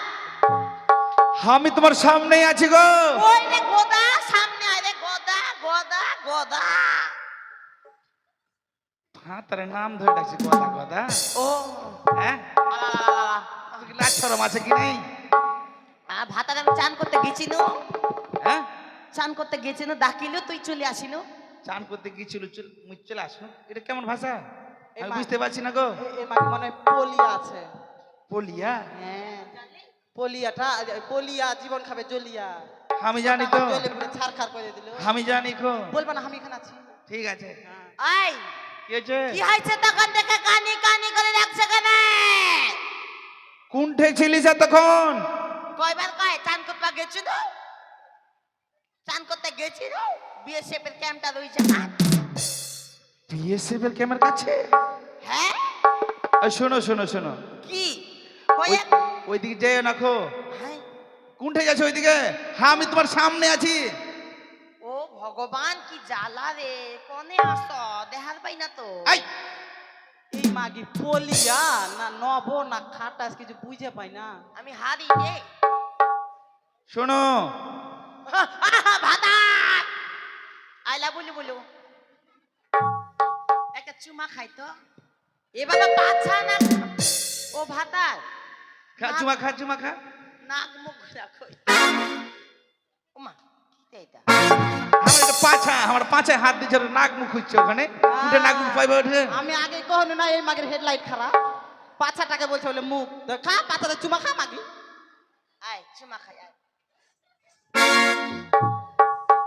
আমি তোমার সামনেই আছি গো। ওই রে গোদা, সামনে আয় রে গোদা গোদা গোদা। হ্যাঁ, তার নাম ধরে ডাকছি গদা গদা। ও হ্যাঁ, তোর কি লাজ শরম আছে কি নেই? ভাতার আমি চান করতে গেছিনু, হ্যাঁ, চান করতে গেছিনু, ডাকিলু তুই চলে আসিনু। চান করতে গিয়েছিল, চলে আসলো। এটা কেমন ভাষা? এ আমি মা- বুঝতে পারছি না গো। এ মাকে মনে হয় পলিয়া আছে। বলিয়া? হ্যাঁ, পলিয়াটা, পলিয়া জীবন খাবে জ্বলিয়া। আমি জানি তো, জ্বলে পুরো ছারখার করে দিল। আমি জানি গো। বলবা না আমি এখানে আছি। ঠিক আছে। আই কি হয়েছে? কি হয়েছে তখন থেকে কানি কানি করে রাখছে কেন? কুণ্ঠে ছিলিস তখন? কয়বার কয় চান করতে গেছিল, চান করতে গেছিল, বিএসএফ এর ক্যাম্পটা রয়েছে। বিএসএফ এর ক্যামের কাছে? হ্যাঁ এই শোনো শোনো শোনো, কি ওই- ওইদিকে যেও না খো। হ্যাঁ? কুণ্ঠে যাচ্ছে ওইদিকে? হ্যাঁ, আমি তোমার সামনে আছি। ও ভগবান কি জ্বালা রে, কোনে আস দেখার পাই না তো। এই, এই মাগি পলিয়া না নব না খাটাস কিছু বুঝে পাই না। আমি হারি রে। শোনো, ভাতার আইলা বলি বলো, একটা চুমা খাই তো। এবারে পাছা না। ও ভাতার খা চুমা খা, চুমা খা। নাক মুখ রাখো। ওমা কি এটা? আমার এটা পাছা, আমার পাছায় হাত দিচ্ছে, ওর নাক মুখ হচ্ছে ওখানে। উঠে নাক মুখ পাইবে ওঠে। আমি আগে কখনো না এই মাগের হেডলাইট খারাপ, পাছাটাকে বলছে বলে মুখ। তো খা পাছাটা চুমা খা মাগি। আয় চুমা খাই আয়।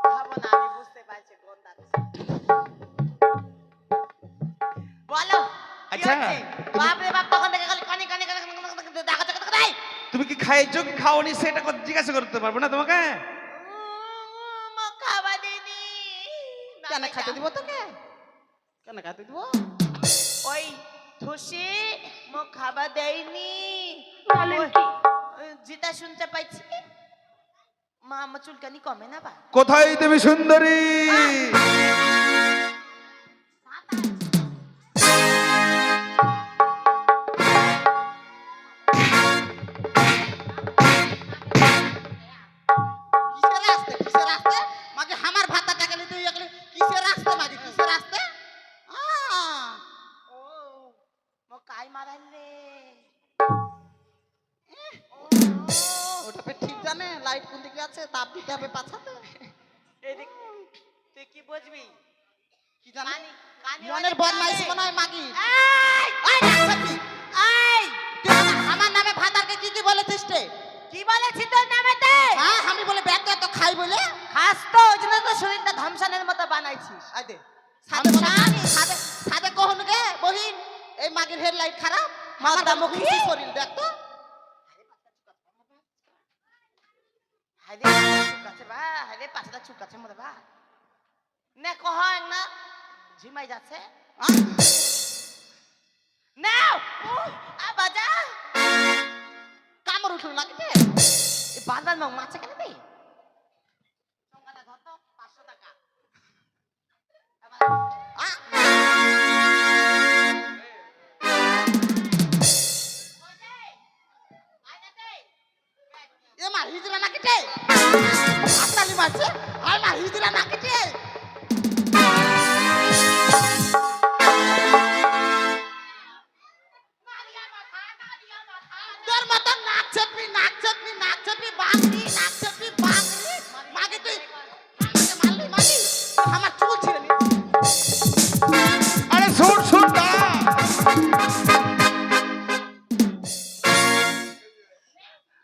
খাবো না আমি বুঝতে পারছি গন্ডা। বলো আচ্ছা বাপরে বাপ তখন থেকে খালি কানে কানে কানে দেখা দেখা দেখা দেয় তুমি কি খাইছো কি খাওনি সেটা জিজ্ঞাসা করতে পারবো না তোমাকে? মা খাওয়া দেনি কেন খাইতে দিব তোকে? কেন খাইতে দিব? ওই ধুসি মো খাওয়া দেয়নি জিতা শুনতে পাইছি মা আমার চুলকানি কমে না বা কোথায় তুমি সুন্দরী? কিসের রাস্তে? কিসের রাস্তে? মাকে আমার ভাতটা টাকা নিতে গেলে কিসের রাস্তে মাকে? কিসের রাস্তে? ও মো কাই মারালে ওটা পে ঠিক জানে লাইট কোন দিকে আছে, তাপ দিতে হবে পাছাতে। এদিক তুই কি বুঝবি কি জানি? কানি কানি মনের বদমাইশি মনে হয় মাগি। এই এই রাখবি। এই তুই আমার নামে ভাতারকে কি কি বলেছিস রে? কি বলেছি তোর নামেতে হ্যাঁ আমি বলে ব্যাগ তো খাই বলে। খাস তো ওই জন্য তো শরীরটা ধ্বংসনের মতো বানাইছিস আই দে সাদে ধামসানি। সাদে সাদে কখন গে বহিন এই মাগির হেডলাইট খারাপ। আমার মাদামুখী। মুখী শরীর দেখ তো। হাইরে চুক আছে বা হাইরে পাছটা চুক আছে মরে বা নে কহ না ঝিমাই যাচ্ছে আহ, নাও আ বাজা কামড় উঠলো নাকি রে? এই বাজার মগ মাছে কেন বে সংখ্যাটা ধর তো 500 টাকা আহ, এ মা হিজলা নাকি রে? আতালি মারছে। আর মা হিজলা নাকি রে? তোর মতো নাক চেপি নাক চেপি নাক চেপি বাংলি নাক চেপি বাংলি মাগে তুই আমাকে মারলি মাগি আমার চুল ছিঁড়ে নিচ্ছি। আরে শুন শুন না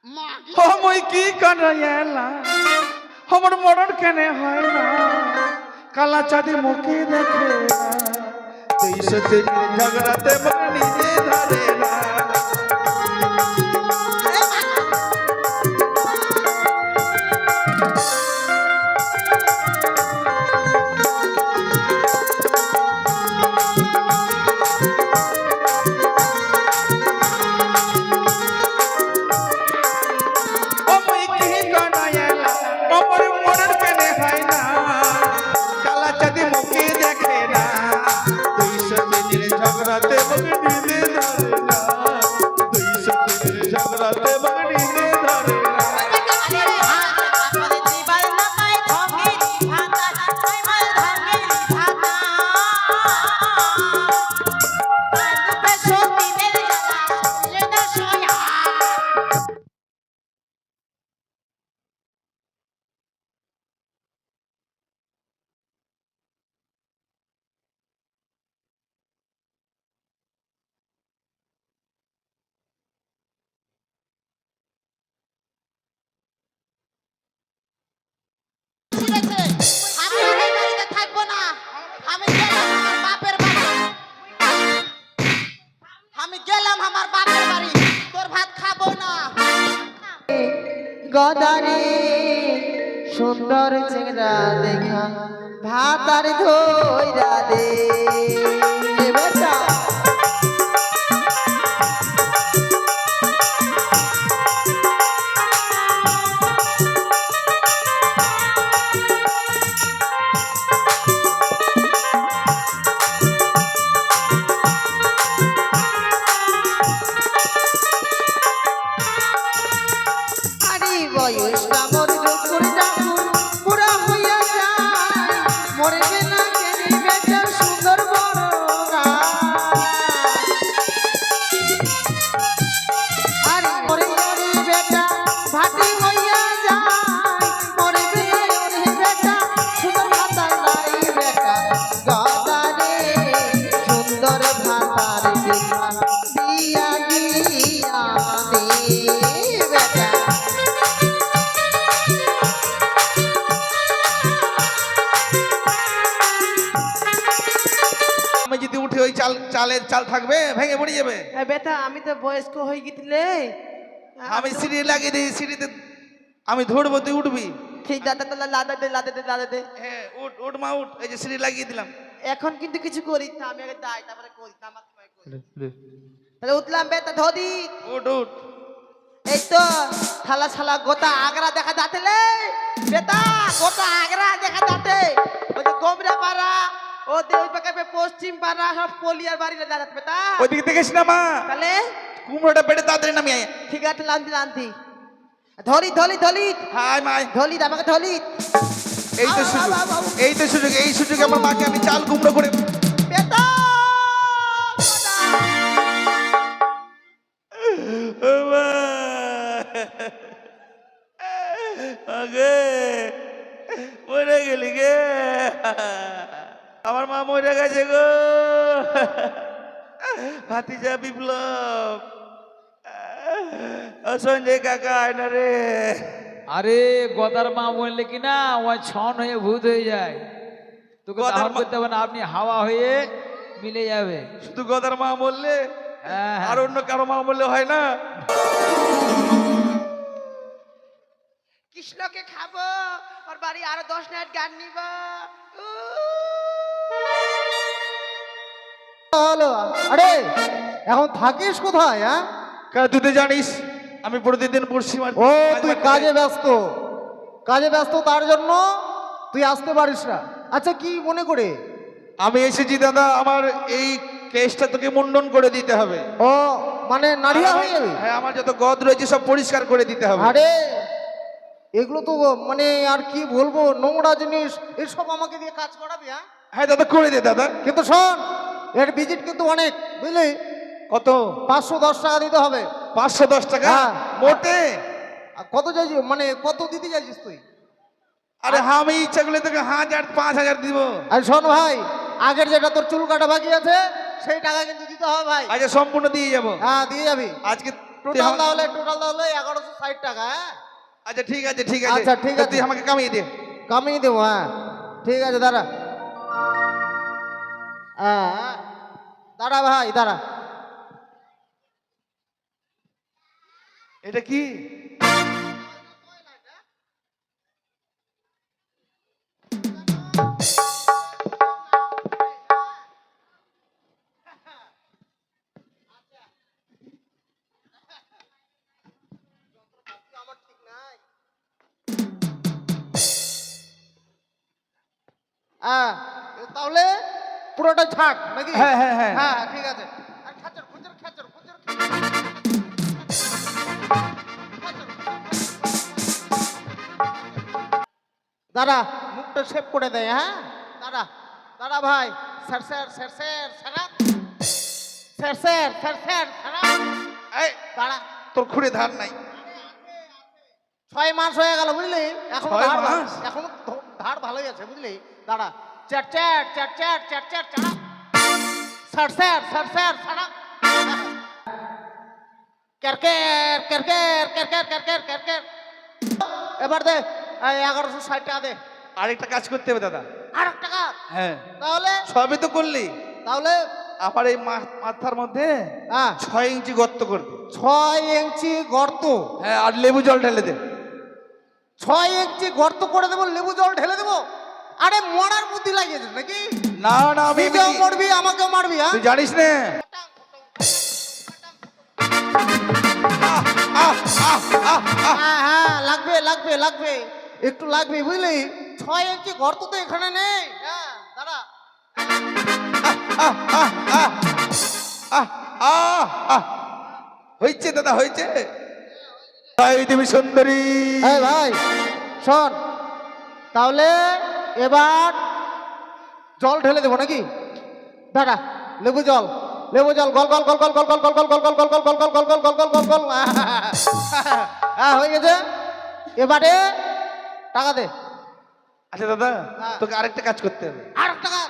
মাগি ও মই কি কানাইলা আমার মরণ কেনে হয় না কালা চাঁদি মুখে দেখে না তুই সত্যি ঝগড়াতে মন নিজে ধরে না ও মই কি কানাইলা আমার মরণ কেনে হয় না কালা চাঁদি মুখে দেখে না তুই সত্যি ঝগড়াতে মন নিজে ধরে না তুই সত্যি ঝগড়াতে মন নিজে ধরে না আরে হাত পাপরে দিবাল না পাই ধঙ্গেরি ভাতা কই মাল ধঙ্গেরি ভাতা আলু পে সত্যি মেরে জ্বালা লে না সোয়া ছিঁড়েছে। আমি আর এই বাড়িতে থাকবো না। আমি গেলাম আমার বাপের বাড়ি। আমি গেলাম আমার বাপের বাড়ি তোর ভাত খাবো না। গদারে সুন্দর চেহারা দেখা ভাত আর ধইরা দে বেটা। আরে বয়সটা মোর দুপুর দাপুর পুরা হইয়া যায় মরবে না কেন বেটার সুন্দর বড় চাল থাকবে, ভেঙে পড়ে যাবে। বেটা আমি তো বয়স্ক হয়ে গেছিলে। আমি সিঁড়ি লাগিয়ে দিই, সিঁড়িতে আমি ধরবো, তুই উঠবি। ঠিক দাদা তাহলে লাদা দে লাদা দে লাদা দে। হ্যাঁ উঠ উঠ মা উঠ, এই যে সিঁড়ি লাগিয়ে দিলাম। এখন কিন্তু কিছু করিস না, আমি আগে যাই তারপরে করিস না, আমার সময় করিস। তাহলে উঠলাম বেটা ধরি। উঠ উঠ। এই তো থালা ছালা গোটা আগ্রা দেখা যাচ্ছে লে বেটা, গোটা আগ্রা দেখা যাচ্ছে। ওই যে গোমরা পাড়া, ও ওই পাকে পশ্চিম পাড়া, সব কলিয়ার বাড়ি দেখা যাচ্ছে বেটা। ওইদিকে দেখিস না মা, তাহলে কুমড়োটা পেটে তাড়াতাড়ি নামিয়ে আয়। ঠিক আছে লান্তি লান্তি ধরি ধরি ধরি হাই মাই, ধরি আমাকে ধরি। এই তো সুযোগ, এই তো সুযোগ, এই সুযোগে আমার মাকে আমি চাল কুমড়ো করে। বেটা ও মা, আগে মরে গেলি গে, আমার মা মরে গেছে গো। ভাতিজা বিপ্লব, ও সঞ্জয় কাকা আয় না রে। আরে গদার মা বললে কি না ওই ছন হয়ে ভূত হয়ে যায়, তোকে গদার দাহন মা- করতে হবে না, আপনি হাওয়া হয়ে মিলে যাবে। শুধু গদার মা বললে, হ্যাঁ, আর অন্য কারো মা বললে হয় না? কৃষ্ণকে খাবো, ওর বাড়ি আরো 10 নাইট গান নিব। হলো আরে এখন থাকিস কোথায়? হ্যাঁ, তুই তো জানিস আমি প্রতিদিন বর্ষি মার। ও তুই কাজে ব্যস্ত, কাজে ব্যস্ত, তার জন্য তুই আসতে পারিস না। আচ্ছা কি মনে করে? আমি এসেছি দাদা, আমার এই কেসটা তোকে মুন্ডন করে দিতে হবে। ও মানে নাড়িয়া হয়ে যাবে? হ্যাঁ, আমার যত গদ রয়েছে সব পরিষ্কার করে দিতে হবে। আরে এগুলো তো মানে আর কি বলবো, নোংরা জিনিস, এসব আমাকে দিয়ে কাজ করাবি? হ্যাঁ হ্যাঁ দাদা, করে দে দাদা। কিন্তু শোন, এর ভিজিট কিন্তু অনেক, বুঝলি? কত? 510 টাকা দিতে হবে। 510 টাকা হ্যাঁ। মোটে? আর কত চাইছিস, মানে কত দিতে চাইছিস তুই? আরে আমি ইচ্ছা করলে তোকে 1000 5000 দিব। আর শোন ভাই, আগের যেটা তোর চুল কাটা বাকি আছে সেই টাকা কিন্তু দিতে হবে ভাই। আচ্ছা সম্পূর্ণ দিয়ে যাব। হ্যাঁ দিয়ে যাবি। আজকে তুই টোটাল আমাকে- তাহলে 1160 টাকা। হ্যাঁ আচ্ছা ঠিক আছে ঠিক আছে। আচ্ছা, ঠিক তা আছে। তুই আমাকে কামিয়ে দে। কামিয়ে দেবো। হ্যাঁ ঠিক আছে, দাঁড়া। হ্যাঁ দাঁড়া ভাই দাঁড়া। এটা কি? হ্যাঁ তাহলে পুরোটা ছাড় নাকি? হ্যাঁ, হ্যাঁ, হ্যাঁ। হ্যাঁ ঠিক আছে। আর খাচর খুচর খাচর খুচর দাঁড়া, মুখটা শেভ করে দেয়। হ্যাঁ দাঁড়া দাঁড়া ভাই। স্যার স্যার স্যার স্যার সারা স্যার স্যার স্যার স্যার সারা। এই দাঁড়া, তোর খুঁড়ে ধার নাই। 6 মাস হয়ে গেল বুঝলি, এখন 6 ধার মাস? এখনো ধার ভালোই আছে বুঝলি। দাঁড়া, chat chat chat chat chat chat চাড়া স্যার স্যার স্যার স্যার সারা কেরকের কেরকের কেরকের কেরকের কেরকের। এবার দে 1160 টাকা দে। আরেকটা কাজ করতে হবে দাদা। আর টাকা হ্যাঁ, তাহলে সবই তো করলি। তাহলে আমার এই মাথার মধ্যে হ্যাঁ 6 ইঞ্চি গর্ত করবি। 6 ইঞ্চি গর্ত। হ্যাঁ, আর লেবু জল ঢেলে দে। 6 ইঞ্চি গর্ত করে দেবো, লেবু জল ঢেলে দেবো? আরে মরার বুদ্ধি লাগিয়েছিস নাকি? না না, আমি তুইও মরবি আমাকেও মারবি? হ্যাঁ তুই জানিস না। হ্যাঁ হ্যাঁ লাগবে লাগবে লাগবে, একটু লাগবে বুঝলি। 6 ইঞ্চি গর্ত তো এখানে নেই। হ্যাঁ দাঁড়া। হয়েছে দাদা, হয়েছে। তাই তুমি সুন্দরী। এই ভাই শোন, তাহলে এবার জল ঢেলে দেবো নাকি? দাঁড়া, লেবু জল লেবু জল গল গল গল গল গল গল গল গল গল গল গল গল গল গল গল গল গল গল গল। হ্যাঁ হয়ে গেছে, এবারে টাকা দে। আচ্ছা দাদা, হ্যাঁ। তোকে আরেকটা কাজ করতে হবে। আর টাকা